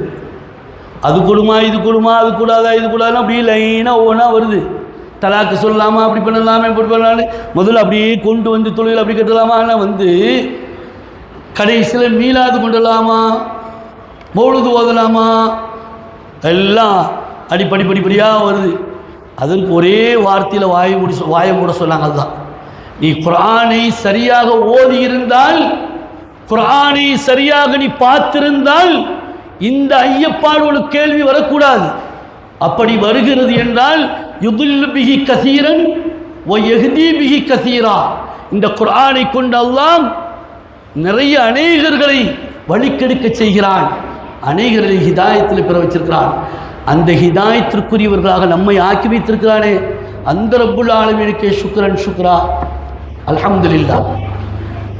அது கொடுமா, இது கொடுமா, அது கூடாதா, இது கூடாதுன்னா அப்படியே லைனாக ஒவ்வொன்றா வருது. தலாக்கு சொல்லலாமா, அப்படி பண்ணலாமா, இப்படி பண்ணலான்னு முதல்ல அப்படியே கொண்டு வந்து தொழில் அப்படி கட்டலாமா, ஆனால் வந்து கடைசியில் மீளாது கொண்டலாமா, மௌலுது ஓதலாமா, எல்லாம் படிப்படியாக வருது. அதற்கு ஒரே வார்த்தையில் வாயை மூட சொன்னாங்க. அதுதான், நீ குர்ஆனை சரியாக ஓதி இருந்தால், குர்ஆனை சரியாக நீ பார்த்திருந்தால் இந்த ஐயப்பாடு ஒரு கேள்வி வரக்கூடாது. அப்படி வருகிறது என்றால் யுதில்லு பிஹி கசீரன் வ யஹ்தி பிஹி கசீரா, இந்த குர்ஆனை கொண்டு அல்லாஹ் நிறைய அநேகர்களை வழிக்கெடுக்க செய்கிறான், அநேகர்களை ஹிதாயத்தில் பெற வச்சிருக்கிறான். அந்த ஹிதாயத்திற்குரியவர்களாக நம்மை ஆக்கி வைத்திருக்கிறானே அந்த ரப்புல் ஆலமீனுக்கே சுக்ரன் சுக்ரா, அல்ஹம்துலில்லாஹ்.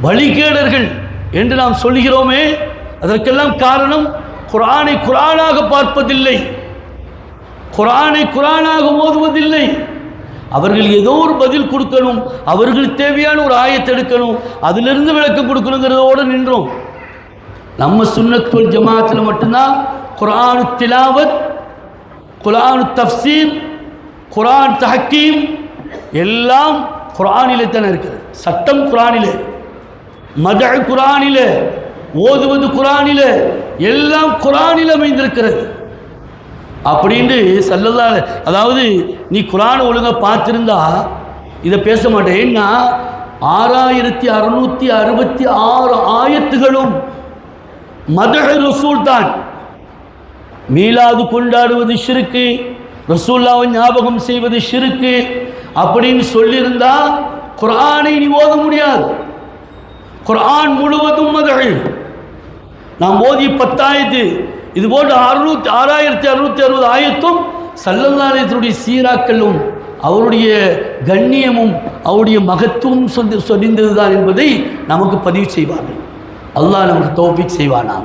வழிகேடர்கள் என்று நாம் சொல்கிறோமே, அதற்கெல்லாம் காரணம் குர்ஆனை குர்ஆனாக பார்ப்பதில்லை, குர்ஆனை குர்ஆனாக ஓதுவதில்லை. அவர்கள் ஏதோ ஒரு பதில் கொடுக்கணும், அவர்களுக்கு தேவையான ஒரு ஆயத்தை எடுக்கணும், அதிலிருந்து விளக்கம் கொடுக்கணுங்கிறதோடு நின்றோம். நம்ம சுன்னத் வல் ஜமாத்தில் மட்டும்தான் குர்ஆனு திலாவத், குர்ஆனு தஃப்சீர், குர்ஆன் தஹக்கீம் எல்லாம் குர்ஆனிலே தானே இருக்கிறது. சட்டம் குர்ஆனிலே, மதஹ் குர்ஆனிலே, ஓதுவது குர்ஆனிலே, எல்லாம் குர்ஆனில் அமைந்திருக்கிறது. அப்படின்னு ஸல்லல்லாஹு, அதாவது நீ குர்ஆனை ஒழுங்காக பார்த்துருந்தா இதை பேச மாட்டேன். ஏன்னா 6666 ஆயத்துகளும் மதஹ் ரசூல் தான். மீலாது கொண்டாடுவது ஷிர்க்கு, ரசூலுல்லாஹ்வை ஞாபகம் செய்வது ஷிர்க்கு அப்படின்னு சொல்லியிருந்தா குர்ஆனை நீ ஓத முடியாது. குர்ஆன் முழுவதும் மதஹ். நாம் ஓதிய 10 ஆயத்து, இது போன்ற 6660 ஆயத்தும் ஸல்லல்லாஹு அலைஹி வஸல்லம் சீராக்களும் அவருடைய கண்ணியமும் அவருடைய மகத்துவம் சொரிந்தது தான் என்பதை நமக்கு பதிவு செய்வார்கள். அல்லாஹ் நமக்கு தௌஃபீக் செய்வானா.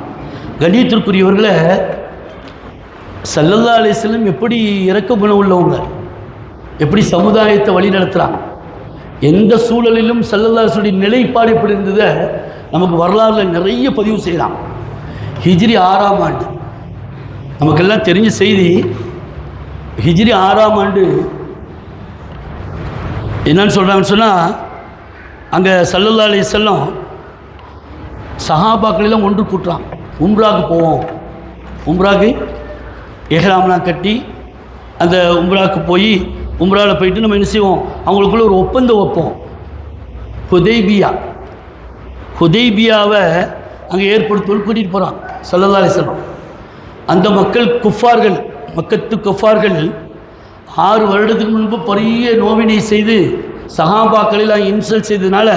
கண்ணியத்திற்குரியவர்களை, ஸல்லல்லாஹு அலைஹி வஸல்லம் எப்படி இரக்க குணம் உள்ளவங்க, எப்படி சமுதாயத்தை வழி நடத்துகிறாங்க, எந்த சூழலிலும் ஸல்லல்லாஹு அலைஹி வஸல்லம் நிலைப்பாடு எப்படி இருந்ததை நமக்கு வரலாறுல நிறைய பதிவு செய்யலாம். ஹிஜ்ரி 6ஆம் ஆண்டு, நமக்கெல்லாம் தெரிஞ்ச செய்தி. ஹிஜ்ரி 6ஆம் ஆண்டு என்னன்னு சொல்கிறாங்கன்னு சொன்னால், அங்கே ஸல்லல்லாஹு அலைஹி வஸல்லம் சஹாபாக்களெல்லாம் ஒன்று கூட்டுறான். உம்ராவுக்கு போவோம், உம்ராவுக்கு எஹ்ராம்லாம் கட்டி அந்த உம்ராவுக்கு போய் உம்ராவில் போயிட்டு நம்ம என்ன செய்வோம், அவங்களுக்குள்ள ஒரு ஒப்பந்தம் வைப்போம். ஹுதைபியாவை அங்கே ஏற்படுத்துவோம், கூட்டிகிட்டு போகிறான் ஸல்லல்லாஹு அலைஹி வஸல்லம். அந்த மக்கள் குஃபார்கள், மக்கத்து குஃபார்கள் 6 வருடத்துக்கு முன்பு பெரிய நோவினை செய்து சஹாபாக்களெல்லாம் இன்சல்ட் செய்ததுனால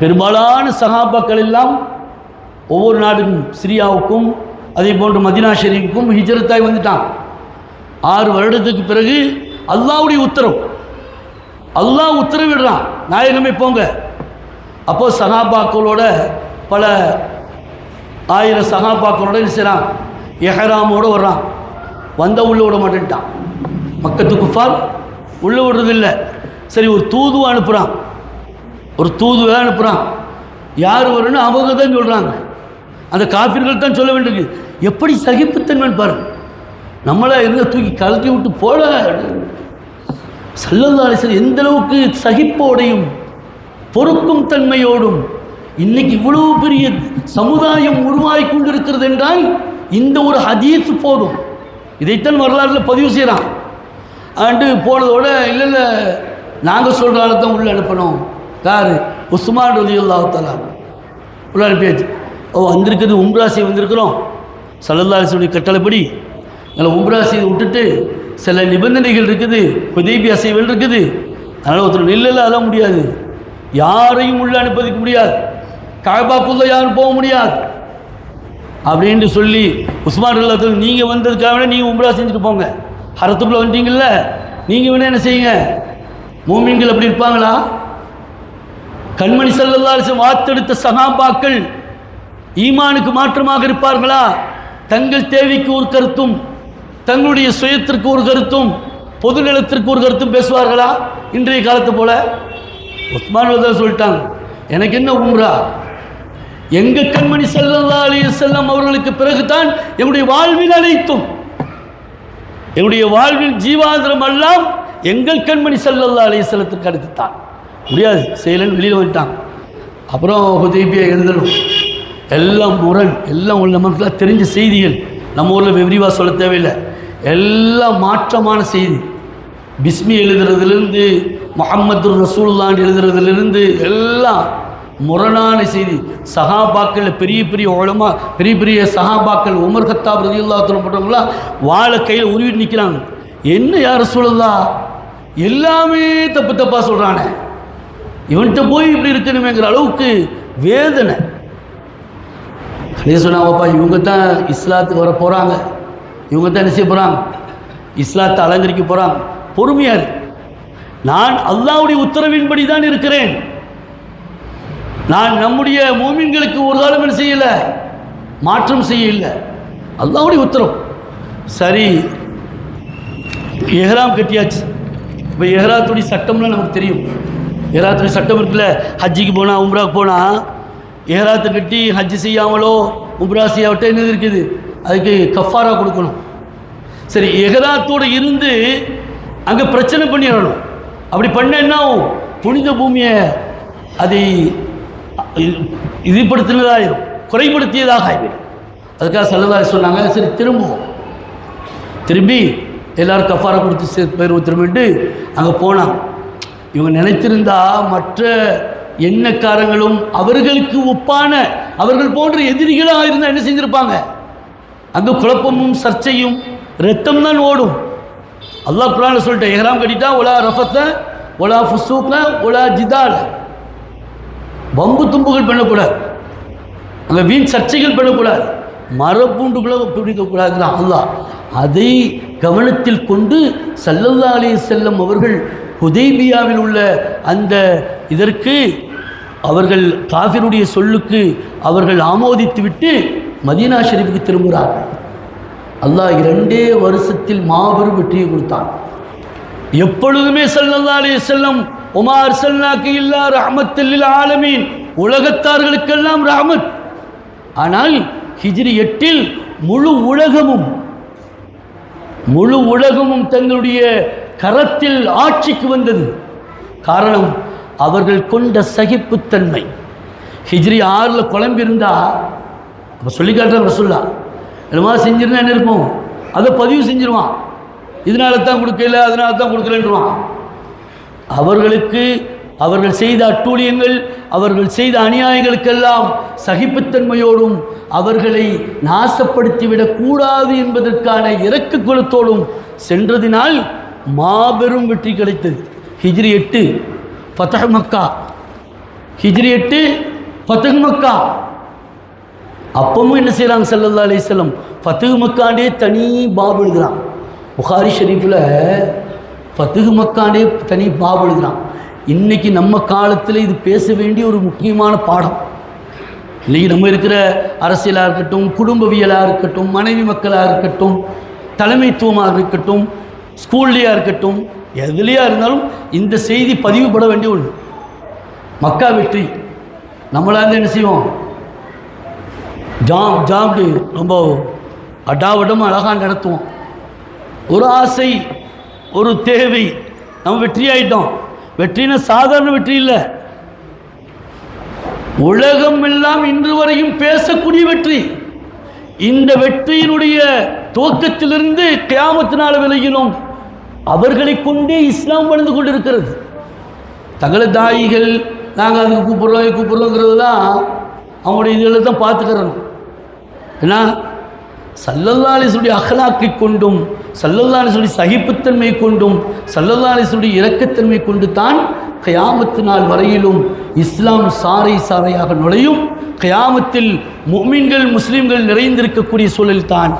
பெரும்பாலான சஹாபாக்கள் எல்லாம் ஒவ்வொரு நாடும் சிரியாவுக்கும் அதே போன்று மதீனா ஷெரீஃபுக்கும் ஹிஜ்ரத்தாய் வந்துட்டான். 6 வருடத்துக்கு பிறகு அல்லாஹ்வுடைய உத்தரவு, அல்லாஹ் உத்தரவிடுறான், நாயகமே போங்க. அப்போது சஹாபாக்களோட பல 1000 சஹாபாக்களோட என்ன செய்கிறான், எஹ்ராமோடு வர்றான். வந்த உள்ளே விட மாட்டேன்ட்டான், மக்கத்து குஃபார் உள்ளே விடுறதில்லை. சரி, ஒரு தூதுவை அனுப்புகிறான், ஒரு தூதுவை அனுப்புகிறான். யார் வரணும் அவங்க தான் சொல்கிறாங்க, அந்த காஃபிர்கள் தான் சொல்ல வேண்டியது. எப்படி சகிப்புத்தன்மை பாருங்க, நம்மளா இருந்த தூக்கி கலட்டி விட்டு போல. ஸல்லல்லாஹு அலைஹி வஸல்லம் எந்த அளவுக்கு சகிப்போடையும் பொறுக்கும் தன்மையோடும் இன்னைக்கு இவ்வளவு பெரிய சமுதாயம் உருவாகி கொண்டிருக்கிறது என்றால் இந்த ஒரு ஹதீஸ் போதும். இதைத்தான் வரலாறுல பதிவு செய்கிறான். ஆண்டு போனதோட இல்லை இல்லை நாங்கள் சொல்கிறால தான் உள்ளே அனுப்பணும். காரு உஸ்மான் ரலியல்லாஹு தஆலா உள்ள அனுப்பியாச்சு. வந்திருக்குது உம்ரா செய்ய வந்திருக்கிறோம், ஸல்லல்லாஹு அலைஹி வஸல்லம் கட்டளைப்படி அதில் உம்ரா செய்து விட்டுட்டு சில நிபந்தனைகள் இருக்குது, ஹுதைபியா செய்வல் இருக்குது. அதனால் ஒருத்தர் இல்லை அதெல்லாம் முடியாது, யாரையும் உள்ளே அனுப்பதிக்க முடியாது, கஅபாக்குள்ள யாரும் போக முடியாது அப்படின்ட்டு சொல்லி உஸ்மான் ரலியல்லாஹு தஆலா நீங்கள் வந்ததுக்காக வேணால் நீங்கள் உம்ரா செஞ்சுட்டு போங்க, ஹரத்துக்குள்ளே வந்துட்டீங்கல்ல நீங்கள் வேணால் என்ன செய்யுங்க. மூமின்கள் அப்படி இருப்பாங்களா? கண்மணி ஸல்லல்லாஹு அலைஹி வஸல்லம் வாத்தெடுத்த சஹாபாக்கள் ஈமானுக்கு மாற்றமாக இருப்பார்களா? தங்கள் தேவைக்கு ஒரு கருத்தும் தங்களுடைய சுயத்திற்கு ஒரு கருத்தும் பொது நலத்திற்கு ஒரு கருத்தும் பேசுவார்களா? இன்றைய காலத்தை போல உஸ்மான் ரலியல்லாஹு சொல்லிட்டாங்க, எனக்கு என்ன உம்ரா, எங்கள் கண்மணி ஸல்லல்லாஹு அலைஹி வஸல்லம் அவர்களுக்கு பிறகுதான் எங்களுடைய வாழ்வில் அனைத்தும், எங்களுடைய வாழ்வில் ஜீவாந்திரம் எல்லாம் எங்கள் கண்மணி ஸல்லல்லாஹு அலைஹி வஸல்லத்துக்கு அடுத்து தான். முடியாது செய்யலன்னு வெளியில் வந்துட்டாங்க. அப்புறம் ஹுதைபியா எழுதணும், எல்லாம் முரண், எல்லாம் உள்ள நமக்குலாம் தெரிஞ்ச செய்திகள், நம்ம ஊரில் விரிவாக சொல்ல தேவையில்லை, எல்லாம் மாற்றமான செய்தி. பிஸ்மி எழுதுறதுலேருந்து முஹம்மது ரசூலுல்லாஹ் எழுதுறதுலேருந்து எல்லாம் முரணான செய்தி. சஹாபாக்கள் பெரிய பெரிய உலமா, பெரிய பெரிய சஹாபாக்கள், உமர் கத்தாப் ரலியல்லாஹு அன்ஹு போன்றவங்களாம் வாழை கையில் உருவிட்டு நிற்கிறாங்க. என்ன யா ரசூலல்லாஹ், எல்லாமே தப்பு தப்பாக சொல்கிறானே, இவன்கிட்ட போய் இப்படி இருக்கணுமேங்கிற அளவுக்கு வேதனை. சொன்னாங்கப்பா, இவங்க தான் இஸ்லாத்துக்கு வர போகிறாங்க, இவங்க தான் என்ன செய்ய போகிறாங்க, இஸ்லாத்தை அலங்கரிக்க போகிறாங்க. பொறுமையார், நான் அல்லாஹ்வுடைய உத்தரவின்படி தான் இருக்கிறேன். நான் நம்முடைய மோமின்களுக்கு ஒரு காலம் என்ன செய்யலை, மாற்றம் செய்யலை, அல்லாஹ்வுடைய உத்தரவு. சரி, எஹ்ராம் கட்டியாச்சு. இப்போ எஹ்ராத்துடைய சட்டம்லாம் நமக்கு தெரியும். எஹ்ராத்துடைய சட்டம் இருக்குல்ல, ஹஜ்ஜிக்கு போனால் உம்ராவுக்கு போனால் எஹ்ராத்தை கட்டி ஹஜ்ஜி செய்யாமலோ உம்ரா செய்யாவிட்டோ என்ன இருக்குது, அதுக்கு கஃபாரா கொடுக்கணும். சரி, எஹ்ராத்தோடு இருந்து அங்கே பிரச்சனை பண்ணிடணும். அப்படி பண்ண என்ன ஆகும், புனித பூமியை அதை இதுபடுத்தினதாயிரும், குறைபடுத்தியதாக ஆகிவிடும். அதுக்காக ஸல்லல்லாஹு அலைஹி சொன்னாங்க, சரி திரும்புவோம், திரும்பி எல்லோரும் கஃபாரா கொடுத்து போயிடுவோம் திரும்பிட்டு அங்கே போனாங்க. இவங்க நினைத்திருந்தா மற்ற எண்ணக்காரங்களும் அவர்களுக்கு ஒப்பான அவர்கள் போன்ற எதிரிகளாக இருந்தால் என்ன செஞ்சிருப்பாங்க, அங்கே குழப்பமும் சர்ச்சையும் ரத்தம் தான் ஓடும். அல்லாஹ் குர்ஆன்ல சொல்லிட்டேன், இஹ்ராம் கட்டிட்டா ஒலா ரஃபத்த ஒலா ஃபுசூக ஒலா ஜிதால், வம்பு தும்புகள் பண்ணக்கூடாது, அங்கே வீண் சர்ச்சைகள் பண்ணக்கூடாது, மரபூண்டுகளை பிடிக்கக்கூடாதுதான் அல்லாஹ். அதை கவனத்தில் கொண்டு ஸல்லல்லாஹு அலைஹி வஸல்லம் அவர்கள் ஹுதைபியாவில் உள்ள அந்த இதற்கு அவர்கள் காஃபிருடைய சொல்லுக்கு அவர்கள் ஆமோதித்து விட்டு மதீனா ஷரீஃபுக்கு திரும்புகிறார்கள். அல்லாஹ் 2 வருஷத்தில் மாபெரும் வெற்றியை கொடுத்தான். எப்பொழுதுமே ஸல்லல்லாஹு அலைஹி வஸல்லம் வமா அர்ஸல்னாக இல்லா ரஹ்மத்தல் லில் ஆலமீன், உலகத்தார்களுக்கெல்லாம் ரஹ்மத். ஆனால் ஹிஜ்ரி 8 முழு உலகமும் தங்களுடைய கரத்தில் ஆட்சிக்கு வந்தது. காரணம் அவர்கள் கொண்ட சகிப்புத்தன்மை. ஹிஜ்ரி 6 குழம்பிருந்தா அப்போ சொல்லி காட்டுற ரசூலுல்லாஹ் என்னமா செஞ்சிருந்தா என்ன இருக்கும், அதை பதிவு செஞ்சிருவான், இதனால தான் கொடுக்கல அதனால தான் கொடுக்கலன்றான். அவர்கள் செய்த அட்டூழியங்கள், அவர்கள் செய்த அநியாயங்களுக்கெல்லாம் சகிப்புத்தன்மையோடும் அவர்களை நாசப்படுத்திவிடக்கூடாது என்பதற்கான இரக்க குணத்தோடும் சென்றதினால் மாபெரும் வெற்றி கிடைத்தது. ஹிஜ்ரி 8 ஃபத்ஹ் மக்கா, ஹிஜ்ரி 8 ஃபத்ஹ் மக்கா. அப்பவும் என்ன செய்கிறாங்க ஸல்லல்லாஹு அலைஹி வஸல்லம், ஃபத்ஹ் மக்காண்டே தனி பாப் எழுதுகிறான். புகாரி ஷரீஃபில் ஃபத்ஹ் மக்காண்டே தனி பாப் எழுதுகிறான். இன்றைக்கி நம்ம காலத்தில் இது பேச வேண்டிய ஒரு முக்கியமான பாடம். இன்றைக்கி நம்ம இருக்கிற அரசியலாக இருக்கட்டும், குடும்பவியலாக இருக்கட்டும், மனைவி மக்களாக இருக்கட்டும், தலைமைத்துவமாக இருக்கட்டும், ஸ்கூல்லையாக இருக்கட்டும், எதுலையாக இருந்தாலும் இந்த செய்தி பதிவுபட வேண்டிய ஒன்று. மக்கா வெற்றி நம்மளாக என்ன செய்வோம், ஜாப்டு ரொம்ப அடாவடம் அழகாக நடத்துவோம். ஒரு ஆசை, ஒரு தேவை, நம்ம வெற்றி ஆகிட்டோம். வெற்றினா சாதாரண வெற்றி இல்லை, உலகம் எல்லாம் இன்று வரையும் பேசக்கூடிய வெற்றி. இந்த வெற்றியினுடைய துவக்கத்திலிருந்து கியாமத்தினால விலகினோம். அவர்களை கொண்டே இஸ்லாம் வளர்ந்து கொண்டிருக்கிறது. தங்கள தாயிகள் நாங்கள் அதுக்கு கூப்பிட்றோங்கிறதுலாம் அவங்களுடைய இதில் தான் பார்த்துக்கிறோம். ஏன்னா ஸல்லல்லாஹு அலைஹி வஸல்லம் அஹ்லாக்கை கொண்டும், ஸல்லல்லாஹு அலைஹி வஸல்லம் சகிப்புத்தன்மை கொண்டும், ஸல்லல்லாஹு அலைஹி வஸல்லம் இரக்கத்தன்மை கொண்டு தான் கியாமத்து நாள் வரையிலும் இஸ்லாம் சாறை சாறையாக நுழையும். கியாமத்தில் முஃமின்கள் முஸ்லீம்கள் நிறைந்திருக்கக்கூடிய சூழல் தான்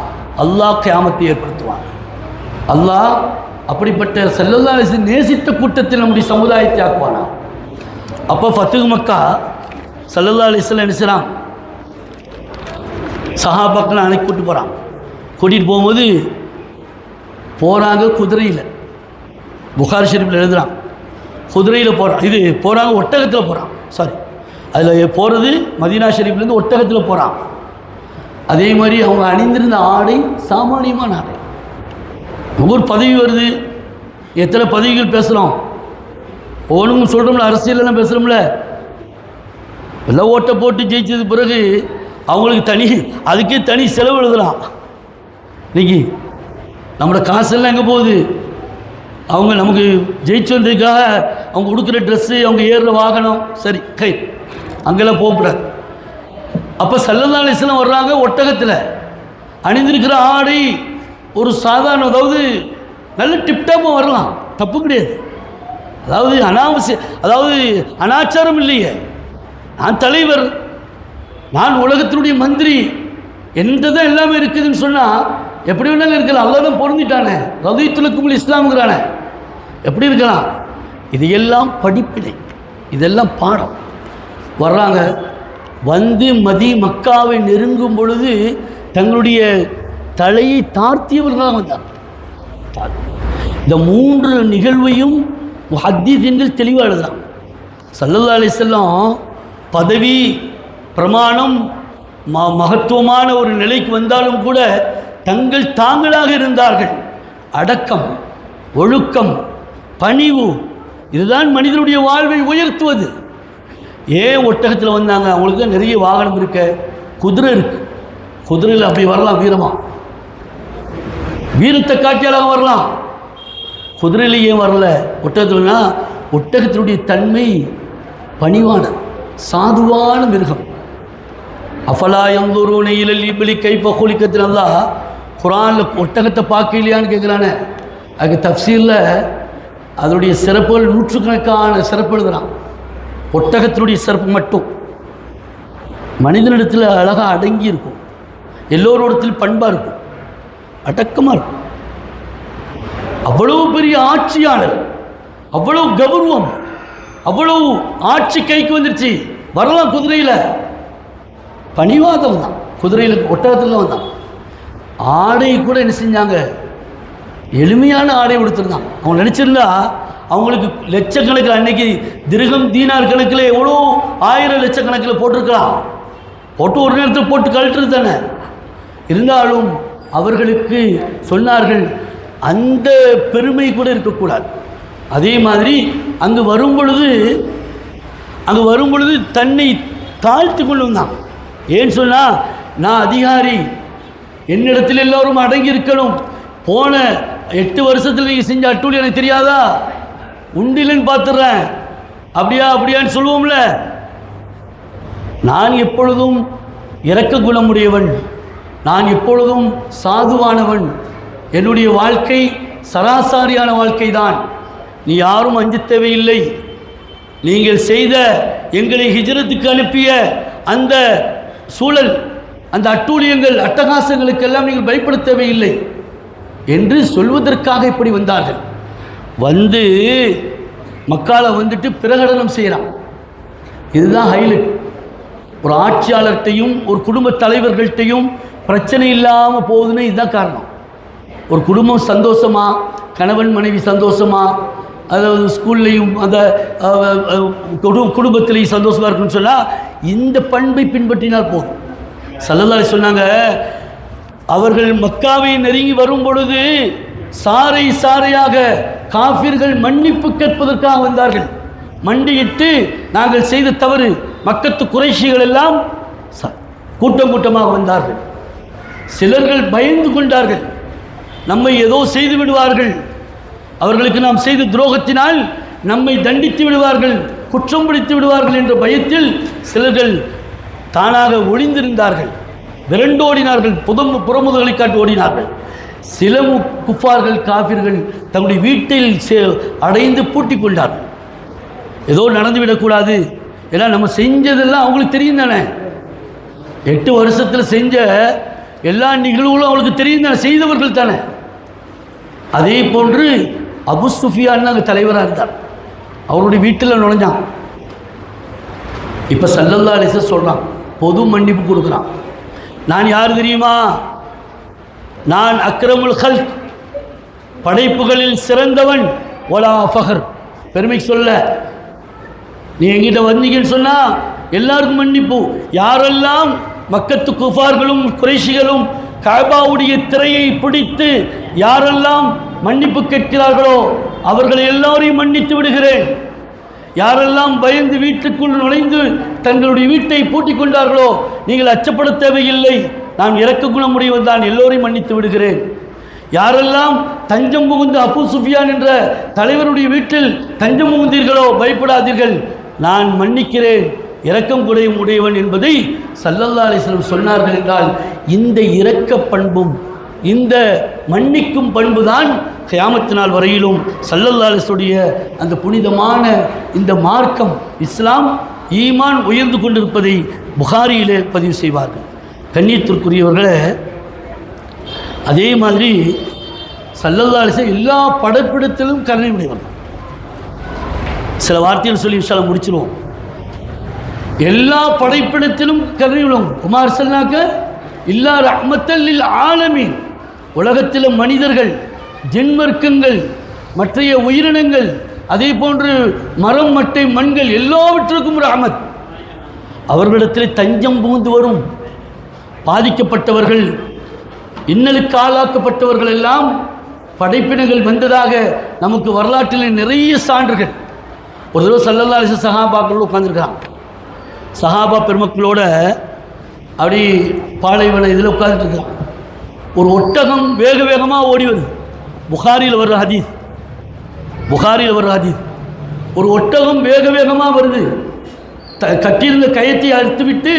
அல்லாஹ் கியாமத்தை ஏற்படுத்துவான். அல்லாஹ் அப்படிப்பட்ட ஸல்லல்லாஹு அலைஹி வஸல்லம் நேசித்த கூட்டத்தில் நம்முடைய சமுதாயத்தை ஆக்குவானா. அப்போ ஃபத்ஹ் மக்கா ஸல்லல்லாஹு அலைஹி வஸல்லம் என்ன செய்றான், சஹாபாக்களை அணைக்கு கூட்டு போகிறான். கூட்டிகிட்டு போகும்போது போகிறாங்க குதிரையில், புகாரி ஷரீஃபில் எழுதுகிறான், குதிரையில் போகிறான். இது போகிறாங்க ஒட்டகத்தில் போகிறான், அதில் போகிறது மதீனா ஷரீஃப்லேருந்து ஒட்டகத்தில் போகிறான். அதே மாதிரி அவங்க அணிந்திருந்த ஆடை சாமானியமான ஆடை. ஒவ்வொரு பதவி வருது, எத்தனை பதவிகள் பேசுகிறோம், ஒவ்வொன்றும் சொல்கிறோம்ல, அரசியலெல்லாம் பேசுகிறோம்ல, எல்லாம் ஓட்டை போட்டு ஜெயிச்சது பிறகு அவங்களுக்கு அதுக்கே தனி செலவு எழுதலாம். இன்னைக்கு நம்மளோட காசெல்லாம் எங்கே போகுது, அவங்க நமக்கு ஜெயிச்சு வந்ததுக்காக அவங்க கொடுக்குற ட்ரெஸ்ஸு, அவங்க ஏறுற வாகனம், சரி அங்கெல்லாம் போகக்கூடாது. அப்போ ஸல்லல்லாஹு அலைஹி வஸல்லம் வர்றாங்க, ஒட்டகத்தில் அணிந்திருக்கிற ஆடை ஒரு சாதாரண, அதாவது நல்ல டிப்டாப்பாக வரலாம், தப்பு கிடையாது. அதாவது அதாவது அனாச்சாரம் இல்லையே. நான் தலைவர், நான் உலகத்தினுடைய மந்திரி, என்கிட்ட தான் எல்லாமே இருக்குதுன்னு சொன்னால் எப்படி வேணாலும் இருக்கலாம். அல்லாஹ் தான் பொருந்திட்டானே, ரதீத்து லக்கும் இஸ்லாமுங்கிறானே, எப்படி இருக்கலாம்? இது எல்லாம் படிப்பினை, இதெல்லாம் பாடம். வர்றாங்க, வந்து மக்காவை நெருங்கும் பொழுது தங்களுடைய தலையை தாழ்த்தியவர்களாக வந்தார். இந்த 3 நிகழ்வையும் முஹத்திஸீன்கள் தெளிவாக எழுதுறாங்க. ஸல்லல்லாஹு அலைஹி வஸல்லம் பதவி பிரமாணம் மகத்துவமான ஒரு நிலைக்கு வந்தாலும் கூட தாங்களாக இருந்தார்கள். அடக்கம், ஒழுக்கம், பணிவு, இதுதான் மனிதனுடைய வாழ்வை உயர்த்துவது. ஏன் ஒட்டகத்தில் வந்தாங்க? அவங்களுக்கு தான் நிறைய வாகனம் இருக்க, குதிரை இருக்கு, குதிரையில் அப்படி வரலாம், வீரத்தை காட்டியாலாக வரலாம். குதிரையில் ஏன் வரல ஒட்டகத்தில்னா, ஒட்டகத்தினுடைய தன்மை பணிவான சாதுவான மிருகம். அஃபலா யன்துரூன இலல் இப்லி கைஃப குலிகத், அல்லாஹ் குர்ஆனில் ஒட்டகத்தை பார்க்கலையான்னு கேட்குறானே. அதுக்கு தஃப்சீரில் அதனுடைய சிறப்புகள் நூற்றுக்கணக்கான சிறப்பு எழுதுறான். ஒட்டகத்தினுடைய சிறப்பு மட்டும் மனிதனிடத்தில் அழகாக அடங்கி இருக்கும், எல்லோரிடத்தில் பண்பாக இருக்கும், அடக்கமாக இருக்கும். அவ்வளவு பெரிய ஆட்சியாளர், அவ்வளவு கௌரவம், அவ்வளவு ஆட்சி கைக்கு வந்துருச்சு. வரலாம் குதிரையில், பணிவாதம் தான். குதிரையில் ஒட்டகத்தில் வந்தான். ஆடை கூட என்ன செஞ்சாங்க? எளிமையான ஆடை கொடுத்துருந்தான். அவங்க நினச்சிருந்தா அவங்களுக்கு லட்சக்கணக்கில், அன்னைக்கு திர்ஹம் தீனார் கணக்கில் எவ்வளோ 1000 லட்சக்கணக்கில் போட்டிருக்கலாம். போட்டு ஒரு நேரத்தில் போட்டு கழட்டுறது தானே. இருந்தாலும் அவர்களுக்கு சொன்னார்கள், அந்த பெருமை கூட இருக்கக்கூடாது. அதே மாதிரி அங்கு வரும் பொழுது தன்னை தாழ்த்தி கொண்டு வந்தான். ஏன்னு சொன்னால், நான் அதிகாரி, என்னிடத்தில் எல்லோரும் அடங்கி இருக்கணும். போன 8 வருஷத்தில் நீங்கள் செஞ்ச அட்டூழி எனக்கு தெரியாதா? உண்டிலன்னு பார்த்துடுறேன், அப்படியான்னு சொல்லுவோம்ல. நான் எப்பொழுதும் இரக்க குணமுடையவன், நான் எப்பொழுதும் சாதுவானவன், என்னுடைய வாழ்க்கை சராசரியான வாழ்க்கை தான். நீ யாரும் அஞ்ச தேவையில்லை. நீங்கள் செய்த எங்களை ஹிஜ்ரத்துக்கு அனுப்பிய அந்த சூழல், அந்த அட்டூழியங்கள், அட்டகாசங்களுக்கெல்லாம் நீங்கள் பயப்பட தேவையில்லை என்று சொல்வதற்காக இப்படி வந்தார்கள். வந்து மக்கால வந்துட்டு பிரகடனம் செய்கிறான். இதுதான் ஹைலைட். ஒரு ஆட்சியாளர்கிட்டையும் ஒரு குடும்ப தலைவர்கள்ட்டையும் பிரச்சனை இல்லாமல் போகுதுன்னு இதுதான் காரணம். ஒரு குடும்பம் சந்தோஷமா, கணவன் மனைவி சந்தோஷமா, அதாவது ஸ்கூல்லையும் அந்த குடும்பத்திலையும் சந்தோஷமாக இருக்குன்னு சொன்னால் இந்த பண்பை பின்பற்றினால் போதும். ஸல்லல்லாஹு அலைஹி சொன்னாங்க, அவர்கள் மக்காவை நெருங்கி வரும் பொழுது சாறை சாறையாக காஃபிர்கள் மன்னிப்பு கேட்பதற்காக வந்தார்கள். மண்டியிட்டு நாங்கள் செய்த தவறு, மக்கத்து குறைஷிகள் எல்லாம் கூட்டமாக வந்தார்கள். சிலர்கள் பயந்து கொண்டார்கள், நம்மை ஏதோ செய்து விடுவார்கள், அவர்களுக்கு நாம் செய்த துரோகத்தினால் நம்மை தண்டித்து விடுவார்கள், குற்றம் பிடித்து விடுவார்கள் என்ற பயத்தில் சிலர்கள் தானாக ஒளிந்திருந்தார்கள், விரண்டோடினார்கள், புறமுதுகளை காட்டி ஓடினார்கள். சில குஃபார்கள், காஃபிர்கள் தங்களுடைய வீட்டில் அடைந்து பூட்டிக் கொண்டார்கள். ஏதோ நடந்துவிடக்கூடாது, ஏன்னா நம்ம செஞ்சதெல்லாம் அவங்களுக்கு தெரியும் தானே. 8 வருஷத்தில் செஞ்ச எல்லா நிகழ்வுகளும் அவங்களுக்கு தெரியும் தானே, செய்தவர்கள் தானே. அதே போன்று அபு சுஃபியான் அங்கே தலைவராக இருந்தார். அவருடைய வீட்டில் நுழைஞ்சான். இப்போ ஸல்லல்லாஹு அலைஹி வஸல்லம் சொல்கிறான், பொது மன்னிப்பு கொடுக்குறான். நான் யார் தெரியுமா? நான் அக்ரமுல் ஹல்க், படைப்புகளில் சிறந்தவன். வலா ஃபஹர், பெருமை சொல்ல. நீ எங்கிட்ட வந்தீங்கன்னு சொன்னால் எல்லாருக்கும் மன்னிப்பு. யாரெல்லாம் மக்கத்து குஃபார்களும் குறைஷிகளும் கஅபாவுடைய திரையை பிடித்து யாரெல்லாம் மன்னிப்பு கேட்கிறார்களோ அவர்களை எல்லாரையும் மன்னித்து விடுகிறேன். யாரெல்லாம் பயந்து வீட்டுக்குள் நுழைந்து தங்களுடைய வீட்டை பூட்டிக் கொண்டார்களோ நீங்கள் அச்சப்பட தேவையில்லை, நான் இரக்க குணமுடையவன் தான், எல்லோரையும் மன்னித்து விடுகிறேன். யாரெல்லாம் தஞ்சம் புகுந்து அபூ சுஃபியான் என்ற தலைவருடைய வீட்டில் தஞ்சம் புகுந்தீர்களோ பயப்படாதீர்கள், நான் மன்னிக்கிறேன், இரக்கம் உடையவன் என்பதை ஸல்லல்லாஹு அலைஹி வஸல்லம் சொன்னார்கள் என்றால், இந்த இரக்க பண்பும் இந்த மன்னிக்கும் பண்புதான் கியாமத் நாள் வரையிலும் ஸல்லல்லாஹு அலைஹி வஸல்லம் அந்த புனிதமான இந்த மார்க்கம் இஸ்லாம் ஈமான் உயர்ந்து கொண்டிருப்பதை புகாரியிலே பதிவு செய்வார்கள். கண்ணியத்திற்குரியவர்களே, அதே மாதிரி ஸல்லல்லாஹு அலைஹி வஸல்லம் எல்லா படைப்பிடத்திலும் கருணை உடையவர். சில வார்த்தைகள் சொல்லி இன்ஷா அல்லாஹ் முடிச்சிருவோம். எல்லா படைப்பிடத்திலும் கருணை உள்ளவங்க. குமார் சொன்னாக்க இல்லா ரஹ்மத்தல் லில் ஆலமீன், உலகத்தில் மனிதர்கள், ஜின்வர்க்கங்கள், மற்றைய உயிரினங்கள், அதே போன்று மரம், மட்டை, மண்கள் எல்லாவற்றுக்கும் ரஹ்மத். அவர்களிடத்தில் தஞ்சம் புகுந்து வரும் பாதிக்கப்பட்டவர்கள், இன்னலுக்கு ஆளாக்கப்பட்டவர்கள் எல்லாம் படைப்பினங்கள் வந்ததாக நமக்கு வரலாற்றில் நிறைய சான்றுகள். ஒரு தடவை ஸல்லல்லாஹு அலைஹி வஸல்லம் சஹாபாக்களோடு உட்காந்துருக்கிறாங்க. சஹாபா பெருமக்களோட அப்படி பாலைவன இதில் உட்காந்துட்டு இருக்கான். ஒரு ஒட்டகம் வேக வேகமாக ஓடி வருது. புகாரியில் வர்ற ஹதீஸ். ஒரு ஒட்டகம் வேக வேகமாக வருது. கட்டியிருந்த கயத்தை அறுத்துவிட்டு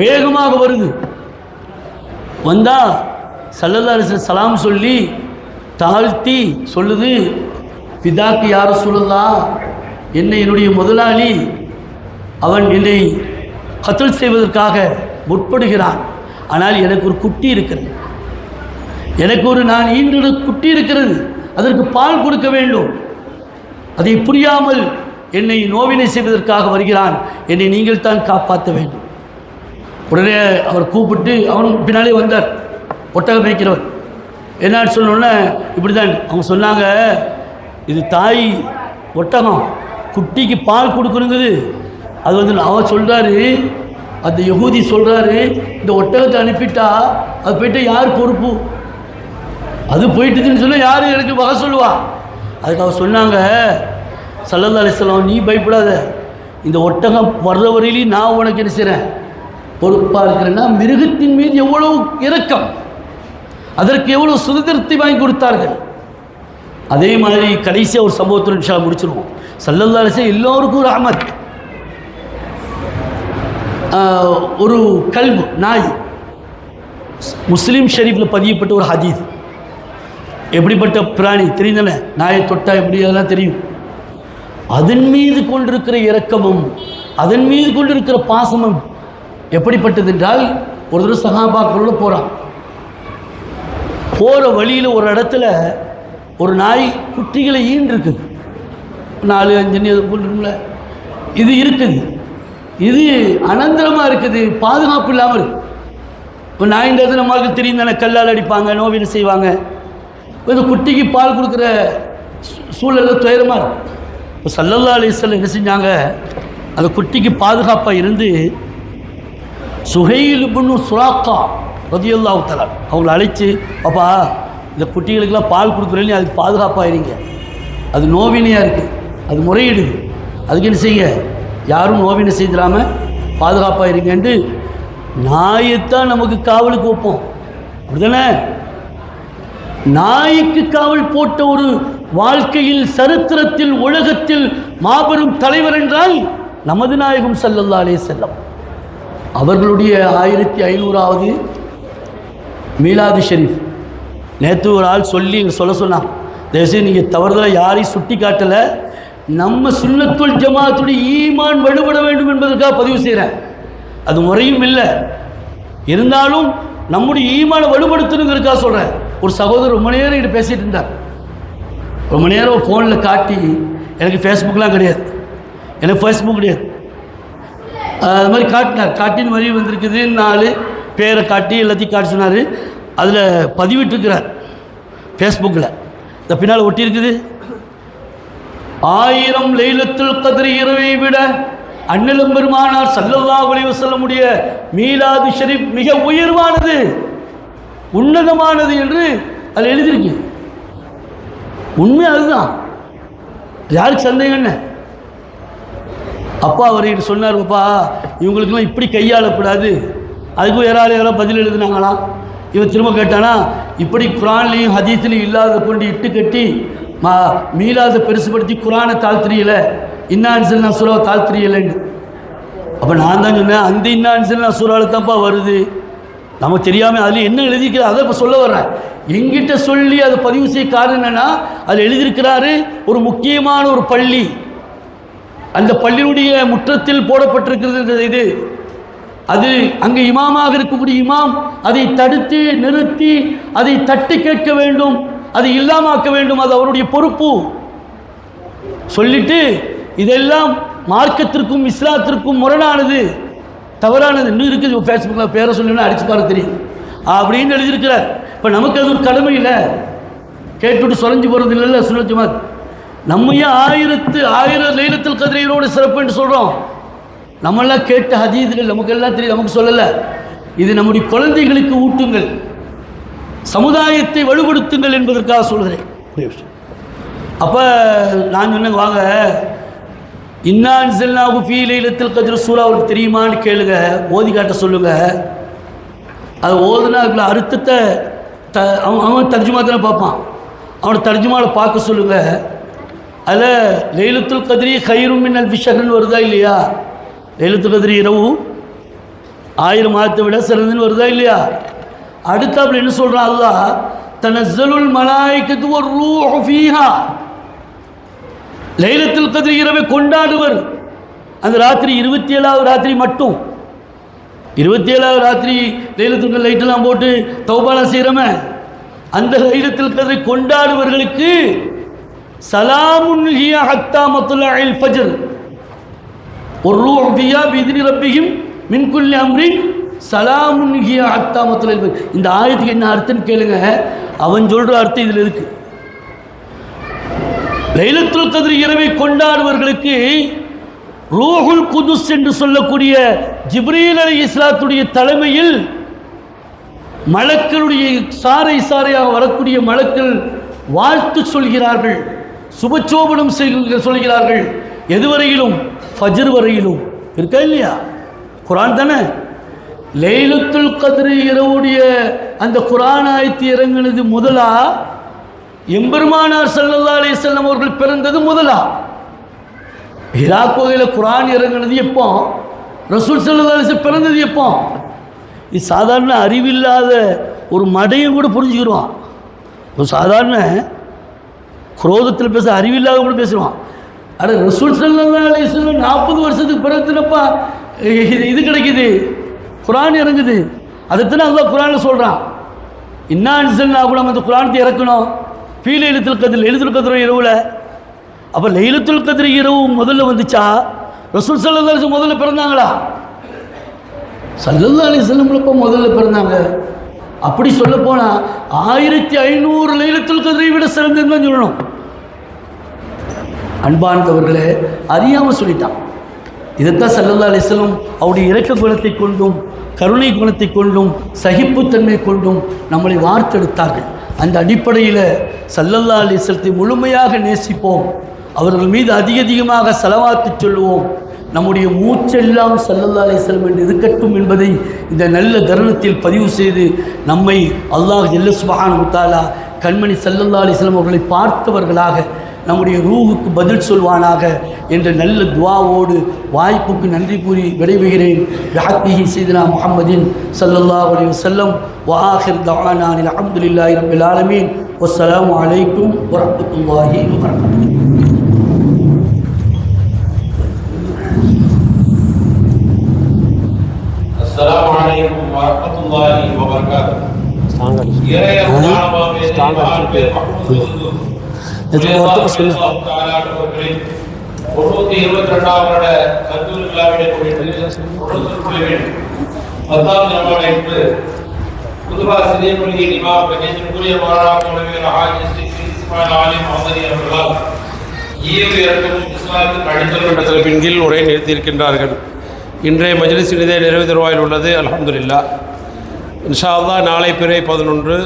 வேகமாக வருது. வந்தா ஸல்லல்லாஹு அலைஹி வஸல்லம் சலாம் சொல்லி தாழ்த்தி சொல்லுது, ஃபிதாக்கு யா ரசூலல்லாஹ், என்னுடைய முதலாளி அவன் என்னை கத்ல் செய்வதற்காக முற்படுகிறான். ஆனால் எனக்கு ஒரு குட்டி இருக்கிறது, நான் ஈன்ற குட்டி இருக்கிறது, அதற்கு பால் கொடுக்க வேண்டும். அதை புரியாமல் என்னை நோவினை செய்வதற்காக வருகிறான், என்னை நீங்கள் தான் காப்பாற்ற வேண்டும். உடனே அவர் கூப்பிட்டு அவனும் பின்னாலே வந்தார். ஒட்டகம் மேய்க்கிறவர் என்னான்னு சொன்னோன்னே இப்படி தான் அவங்க சொன்னாங்க, இது தாய் ஒட்டகம், குட்டிக்கு பால் கொடுக்கணுங்குது. அது அவன் சொல்கிறாரு, அந்த யகூதி சொல்கிறாரு, இந்த ஒட்டகத்தை அனுப்பிட்டா அது போயிட்டு யார் பொறுப்பு? அது போயிட்டுதுன்னு சொன்னால் யார் எனக்கு வகை சொல்லுவா? அதுக்கு அவர் சொன்னாங்க, ஸல்லல்லாஹு அலைஹி வஸல்லம், நீ பயப்படாத, இந்த ஒட்டகம் வர்ற வரையிலையும் நான் உனக்கு என்ன செய்கிறேன், பொறுப்பாக இருக்கிறேன்னா. மிருகத்தின் மீது எவ்வளோ இரக்கம், அதற்கு எவ்வளோ சுதந்திரத்தை வாங்கி கொடுத்தார்கள். அதே மாதிரி கடைசியாக ஒரு சம்பவத்தில் இன்ஷா அல்லாஹ் முடிச்சிருவோம். ஸல்லல்லாஹு அலைஹி வஸல்லம் எல்லோருக்கும் ரஹ்மத். ஒரு கல்பு நாய், முஸ்லீம் ஷரீஃபில் பதியப்பட்ட ஒரு ஹதீஸ். எப்படிப்பட்ட பிராணி தெரியுதானே, நாயை தொட்டா எப்படி அதெல்லாம் தெரியும். அதன் மீது கொண்டிருக்கிற இரக்கமும் அதன் மீது கொண்டிருக்கிற பாசமும் எப்படிப்பட்டது என்றால், ஒரு தடவை சஹாபாக்களோடு போகிற வழியில் ஒரு இடத்துல ஒரு நாய் குட்டிகளை ஈன்றிருக்குது. 4-5 இது இருக்குது. இது அனந்தரமாக இருக்குது, பாதுகாப்பு இல்லாமல் இருக்குது. இப்போ நாயின்றது நம்மளுக்கு தெரியும் தானே, கல்லால் அடிப்பாங்க, நோவினை செய்வாங்க. இந்த குட்டிக்கு பால் கொடுக்குற சூழலில் துயரமாக இருக்கும். இப்போ ஸல்லல்லாஹு அலைஹி வஸல்லம் என்ன செஞ்சாங்க, அந்த குட்டிக்கு பாதுகாப்பாக இருந்து சுஹைல் இப்னு சுராக்கா ரலியல்லாஹு தஆலா அவங்கள அழைச்சி, பாப்பா இந்த குட்டிகளுக்கெல்லாம் பால் கொடுக்குறேன்னு அதுக்கு பாதுகாப்பாக இருங்க, அது நோவினையாக இருக்குது, அது முறையிடுது, அதுக்கு என்ன செய்ய, யாரும் நோவினை செய்திடாமல் பாதுகாப்பாக இருங்கன்ட்டு நாயைத்தான் நமக்கு காவலுக்கு வைப்போம், அப்படிதானே? நாய்க்கு காவல் போட்ட ஒரு வாழ்க்கையில், சரித்திரத்தில், உலகத்தில் மாபெரும் தலைவர் என்றால் நமது நாயகம் ஸல்லல்லாஹு அலைஹி வஸல்லம் அவர்களுடைய 1500வது மீலாது ஷெரீஃப். நேற்று ஒரு ஆள் சொல்ல சொன்னான், தயவுசெய்து நீங்கள் தவறுதலாக யாரையும் சுட்டி காட்டலை, நம்ம சுன்னத்துல் ஜமாத்துடைய ஈமான் வலுப்பட வேண்டும் என்பதற்காக பதிவு செய்கிறேன். அது முறையும் இல்லை, இருந்தாலும் நம்முடைய ஈமானை வலுப்படுத்தணுங்கிறதுக்காக சொல்கிறேன். ஒரு சகோதரர் ரொம்ப நேரம் கிட்ட பேசிகிட்டு இருந்தார். ரொம்ப நேரம் ஃபோனில் காட்டி, எனக்கு ஃபேஸ்புக்கெலாம் கிடையாது, எனக்கு ஃபேஸ்புக் கிடையாது, அது மாதிரி காட்டினார். காட்டின்னு வரி வந்திருக்குது, 4 பேரை காட்டி எல்லாத்தையும் காட்டி சொன்னார். அதில் பதிவிட்டுருக்கிறார் ஃபேஸ்புக்கில். இந்த பின்னால் ஒட்டி இருக்குது, 1000 லைலத்துல் கத்ர் இரவை விட அண்ணலும் பெருமானார் ஸல்லல்லாஹு அலைஹி வஸல்லமுடைய மீலாது ஷரீஃப் மிக உயர்வானது, உன்னதமானது என்று அதில் எழுதியிருக்கு. உண்மை அதுதான், யாருக்கு சந்தேகம் என்ன? அப்பா அவர்கிட்ட சொன்னார், அப்பா இவங்களுக்கெல்லாம் இப்படி கையாளக்கூடாது. அதுக்கும் யாராவது பதில் எழுதுனாங்களாம். இவன் திரும்ப கேட்டானா, இப்படி குரான்லேயும் ஹதீஸ்லையும் இல்லாத கொண்டு இட்டு கட்டி மீளாத பெருசுபடுத்தி குரானை தாழ்த்திரியலை, இன்னான்சல் நான் சொல்ல தாழ்த்திரியலைன்னு. அப்போ நான் தான் சொன்னேன், அந்த இன்னான்சல் சூறாவில் தான்ப்பா வருது, நம்ம தெரியாமல் அதில் என்ன எழுதிக்கிறார் அதை இப்போ சொல்ல வர்றேன். எங்கிட்ட சொல்லி அதை பதிவு செய்ய காரணம் என்னென்னா, அதில் எழுதியிருக்கிறாரு ஒரு முக்கியமான ஒரு பள்ளி, அந்த பள்ளியுடைய முற்றத்தில் போடப்பட்டிருக்கிறது இது, அது அங்கே இமாமாக இருக்கக்கூடிய இமாம் அதை தடுத்து நிறுத்தி அதை தட்டி கேட்க வேண்டும், அதை இல்லாமாக்க வேண்டும், அது அவருடைய பொறுப்பு சொல்லிட்டு இதெல்லாம் மார்க்கத்திற்கும் இஸ்லாத்திற்கும் முரணானது, தவறானது. இன்னும் இருக்குது ஃபேஸ்புக்கில் பேரை சொல்லணும்னா அடிச்சு பார்க்க தெரியும் அப்படின்னு எழுதியிருக்கிறார். இப்போ நமக்கு அது ஒரு கடமை இல்லை, கேட்டுவிட்டு சொலைஞ்சு போகிறது இல்லைல்ல சுன்னத் ஜமாத். நம்ம ஏன் ஆயிரம் லைலத்துல் கத்ரோட சிறப்பு என்று சொல்கிறோம்? நம்மெல்லாம் கேட்ட ஹதீஸ்கள் நமக்கெல்லாம் தெரியும், நமக்கு சொல்லலை. இது நம்முடைய குழந்தைகளுக்கு ஊட்டுங்கள், சமுதாயத்தை வலுப்படுத்துங்கள் என்பதற்காக சொல்கிறேன். அப்போ நான் சொன்னேங்க, வாங்க இன்னா அன்ஸல்னாஹு ஃபீ லைலத்துல் கத்ர் சூரா அவருக்கு தெரியுமான்னு கேளுங்க, ஓதி காட்ட சொல்லுங்க. அது ஓதுனா அதுக்குள்ள அர்த்தத்தை அவன் தர்ஜுமா தானே பார்ப்பான், அவனை தர்ஜுமாவில் பார்க்க சொல்லுங்க. அதில் லைலத்துல் கத்ரி கைரும் மின் அல்ஃபி ஷஹ்ர்னு வருதா இல்லையா? லைலத்துல் கத்ரி இரவு 1000 மாதத்தை விட சிறந்துன்னு வருதா இல்லையா? அடுத்தாப்புல என்ன சொல்கிறான் அல்லாஹ், தனஸ்ஸலுல் மலாயிகத்து வர்ரூஹு ஃபீஹா, லைலத்துல் கத்ர் இரவை கொண்டாடுவர். அந்த ராத்திரி 27வது ராத்திரி மட்டும், 27வது ராத்திரி லைலத்துல் கத்ர் லைட்டெல்லாம் போட்டு தௌபாலாம் செய்கிறோமே, அந்த லைலத்துல் கத்ரை கொண்டாடுவர்களுக்கு சலாமுன் ஹிய ஹத்தா மத்லஇல் ஃபஜ்ர் வர்ரூஹு ஃபியா பிஇذن ரப்பிஹிம் மின் குல்லி அம்ரின் சலாமுன் ஹிய ஹத்தா மத்லஇல் ஃபஜ்ர். இந்த ஆயத்துக்கு என்ன அர்த்தம்னு கேளுங்க, அவன் சொல்கிற அர்த்தம் இதில் இருக்குது. லைலத்துல் கத்ர் இரவை கொண்டாடுவர்களுக்கு ரூஹுல் குதுஸ் என்று சொல்லக்கூடிய ஜிப்ரீல் அலைஹிஸ்ஸலாத்துடைய தலைமையில் மலக்களுடைய சாறை சாறையாக வரக்கூடிய மலக்கள் வாழ்த்து சொல்கிறார்கள், சுபச்சோபனம் சொல்கிறார்கள். எதுவரையிலும்? ஃபஜ்ர் வரையிலும். இருக்கா இல்லையா? குர்ஆன் தானே. லைலத்துல் கத்ர் இரவுடைய அந்த குர்ஆன் ஆயத்து இறங்கினது முதலா, எம்பெருமானார் ஸல்லல்லாஹு அலைஹி வஸல்லம் அவர்கள் பிறந்தது முதலா? ஹிரா கோயிலில் குர்ஆன் இறங்கினது எப்போ? ரசூல் ஸல்லல்லாஹு அலைஹி வஸல்லம் பிறந்தது எப்போ? இது சாதாரண அறிவில்லாத ஒரு மடையும் கூட புரிஞ்சுக்கிடுவான். ஒரு சாதாரண குரோதத்தில் பேச அறிவில்லாத கூட பேசுவான். அட ரசூல் ஸல்லல்லாஹு அலைஹி வஸல்லம் 40 வருஷத்துக்கு பிறகுனப்பா இது கிடைக்குது, குர்ஆன் இறங்குது. அதைத்தானே அல்லாஹ் குர்ஆனில் சொல்கிறான், இன்னா அன்ஸல்னாஹு கூட அந்த குர்ஆனத்தை இறக்கணும் ஃபீ லைலத்துல் கத்ர், லைலத்துல் கத்ர் இரவில். அப்போ லைலத்துல் கத்ர் இரவு முதல்ல வந்துச்சா? ரசூல் ஸல்லல்லாஹு அலைஹி வஸல்லம் முதல்ல பிறந்தாங்களா? ஸல்லல்லாஹு அலைஹி வஸல்லம் இப்போ முதல்ல பிறந்தாங்க. அப்படி சொல்ல போனால் 1500 லைலத்துல் கத்ரை விட சிறந்ததுன்னு தான் சொல்லணும். அன்பார்ந்தவர்களே, அறியாமல் சொல்லிட்டான். இதைத்தான் ஸல்லல்லாஹு அலைஹி வஸல்லம் அவருடைய இரக்க குணத்தை கொண்டும் கருணை குணத்தை கொண்டும் சகிப்புத்தன்மை கொண்டும் நம்மளை வார்த்தெடுத்தார்கள். அந்த அடிப்படையில் ஸல்லல்லாஹு அலைஹி வஸல்லத்தை முழுமையாக நேசிப்போம், அவர்கள் மீது அதிகமாக ஸலவாத்து சொல்லுவோம். நம்முடைய மூச்செல்லாம் ஸல்லல்லாஹு அலைஹி வஸல்லம் என்று இருக்கட்டும் என்பதை இந்த நல்ல தருணத்தில் பதிவு செய்து, நம்மை அல்லாஹ் ஜல்ல சுப்ஹானஹு வ தஆலா கண்மணி ஸல்லல்லாஹு அலைஹி வஸல்லம் அவர்களை பார்த்தவர்களாக நம்முடைய ரூஹுக்கு பதில் சொல்வானாக என்ற நல்ல துஆவோடு வாய்ப்புக்கு நன்றி கூறி விடைபெறுகிறேன். பிஹக்கிஹி ஸையிதுனா முஹம்மதின் ஸல்லல்லாஹு அலைஹி வஸல்லம் வ ஆகிர் தஅவானா அல்ஹம்துலில்லாஹி ரப்பில் ஆலமீன். வஸ்ஸலாமு அலைக்கும் வரஹ்மத்துல்லாஹி வபரகாத்துஹு. அஸ்ஸலாமு அலைக்கும் வரஹ்மத்துல்லாஹி வபரகாத்துஹு. தலைப்பின் உரை நிறுத்தியிருக்கின்றார்கள். இன்றைய மஜ்லிஸ் இதே நிறைவு தருவாயில் உள்ளது. அல்ஹம்துலில்லாஹ். இன்ஷா அல்லாஹ் நாளை பிறை 11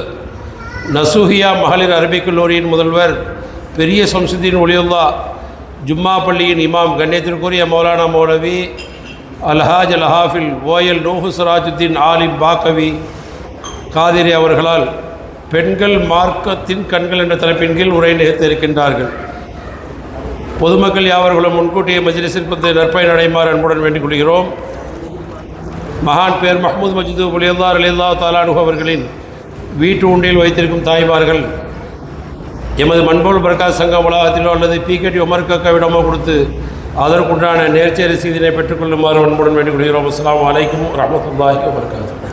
நசூஹியா மகளிர் அரபிக் கல்லூரியின் முதல்வர் பெரிய ஷம்சுதீன் ஒலியுல்லா ஜும்மா பள்ளியின் இமாம் கண்ணியத்திற்குரிய மௌலானா மௌலவி அல்ஹாஜ் அல்ஹாஃபில் ஓயல் நூஹு சிராஜுத்தீன் ஆலிம் பாக்கவி காதிரி அவர்களால் பெண்கள் மார்க்கத்தின் கண்கள் என்ற தலைப்பின் கீழ் உரை நிகழ்த்த இருக்கின்றார்கள். பொதுமக்கள் யாவர்களும் முன்கூட்டிய மஜ்லிஸிற்கு நற்பயன் அடைமாறு அன்புடன் வேண்டிக் கொள்கிறோம். மகான் பேர் மஹ்மூத் மஜிது புலியல்லார் அலியல்லாஹு தஆலா அன்ஹு அவர்களின் வீட்டு உண்டியில் வைத்திருக்கும் தாய்மார்கள் எமது மண்போல் பரக்காத் சங்கம் வளாகத்திலோ அல்லது PKT உமர் காக்காவிடமோ கொடுத்து அதற்குண்டான நேர்ச்சை ரசீதினை பெற்றுக்கொள்ளுமாறு அன்புடன் வேண்டிக் கொள்கிறோம். அஸ்ஸலாமு அலைக்கும் வரஹ்மத்துல்லாஹி வபரகாத்துஹு.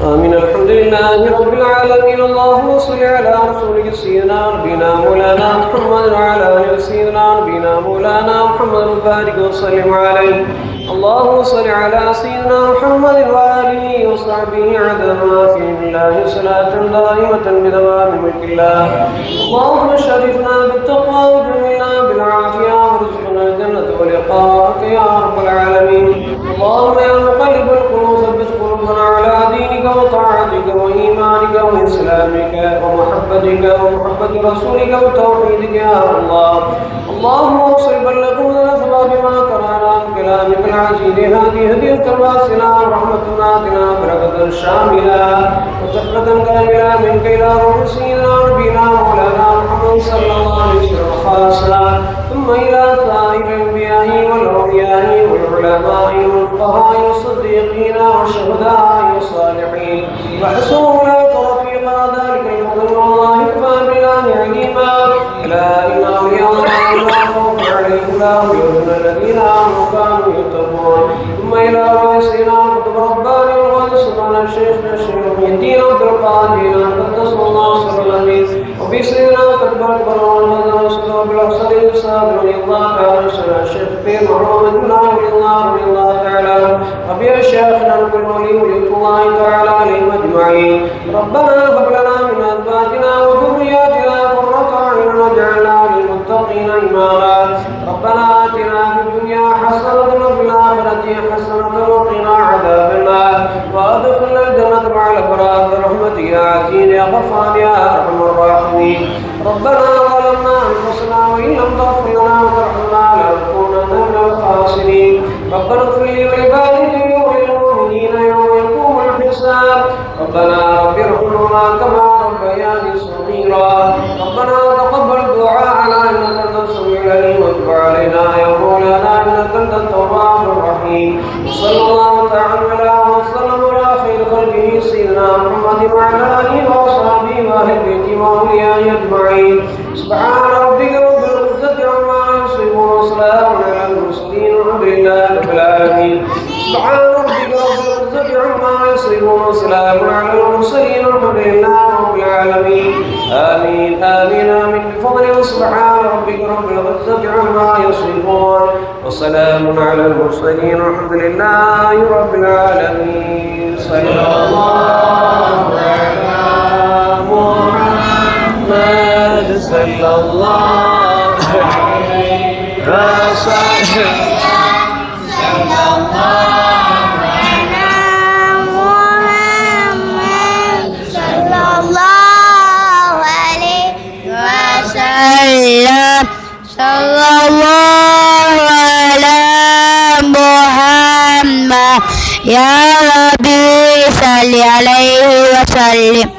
آمين. الحمد لله. لله رب العالمين. اللهم صل على رسولك سيدنا نبينا مولانا محمد وعلى آله سيدنا نبينا مولانا محمد وبارك وسلم عليه. اللهم صل على سيدنا محمد وآله وصحبه عدد ما في الله صلاة دائمة بدوام ملك الله. اللهم شرفنا بالتقوى وجملنا بالعافية وارزقنا الجنة ولقاءك يا رب العالمين. اللهم يا مقلب القلوب ثبت قلوبنا على دينك وطاعتك وإيمانك وإسلامك ومحبتك ومحبة رسولك وتوحيدك يا الله. اللهم اوصل بلغنا الأسباب بما قرانا من كلامك العزيز. هذه هدية الواصلة ورحمتنا آتنا بركة شاملة وتحفة كاملة منك إلى روح سيدنا نبينا مولانا محمد صلى الله عليه وسلم خاصة، ثم إلى سائر الأنبياء والأولياء والعلماء والفقهاء والصديقين والشهداء والصالحين وحسن أولئك رفيقا. ذلك الفضل والله كفى بالله عليما. لا إله إلا الله لا خوف عليهم لا هم يحزنون الذين آمنوا كانوا يتقون. ثم إلى رئيسنا القطب الرباني والغوث سلطان شيخنا الشيخ محي الدين عبد القادر قدس الله سر الأمين. وبسيدنا كتب أكبر والمدى وسلم بالأحسن الإنسان رضي الله تعالى سنة الشيخ بن محمد بن رضي الله تعالى وبيا شيخنا كل ولي الله تعالى عليهم أجمعين. ربنا هب لنا من أزواجنا وذرياتنا قرة أعين واجعلنا للمتقين إماما. ربنا آتنا في الدنيا حسنة وفي الآخرة حسنة وقنا عذاب النار وأدخلنا الجنة مع الأبرار برحمتك يا عزيز يا غفار يا أرحم الراحمين. ربنا ظلمنا أنفسنا وإن لم تغفر لنا وترحمنا لنكونن من الخاسرين. ربنا اغفر لي ولوالدي وللمؤمنين يوم يقوم الحساب. ربنا رب ارحمهما كما ربياني صغيرا. ربنا تقبل دعاءنا إنك أنت السميع العليم وتب علينا يا مولانا إنك أنت التواب الرحيم. وصلى الله تعالى وسلم على خير خلقه سيدنا محمد وعلى آله وصحبه وأهل بيته وأوليائه أجمعين. سبحان ربك رب العزة عما يصفون وسلام على المرسلين والحمد لله رب العالمين. سبحان ربك رب العزة عما يصفون وسلام على المرسلين والحمد لله رب العالمين. آمين آمين آمين بفضل. سبحان ربك رب العزة عما يصفون وسلام على المرسلين والحمد لله رب العالمين. صلى الله على محمد صلى الله عليه وسلم. صلى الله على محمد يا ربي صل عليه وسلم.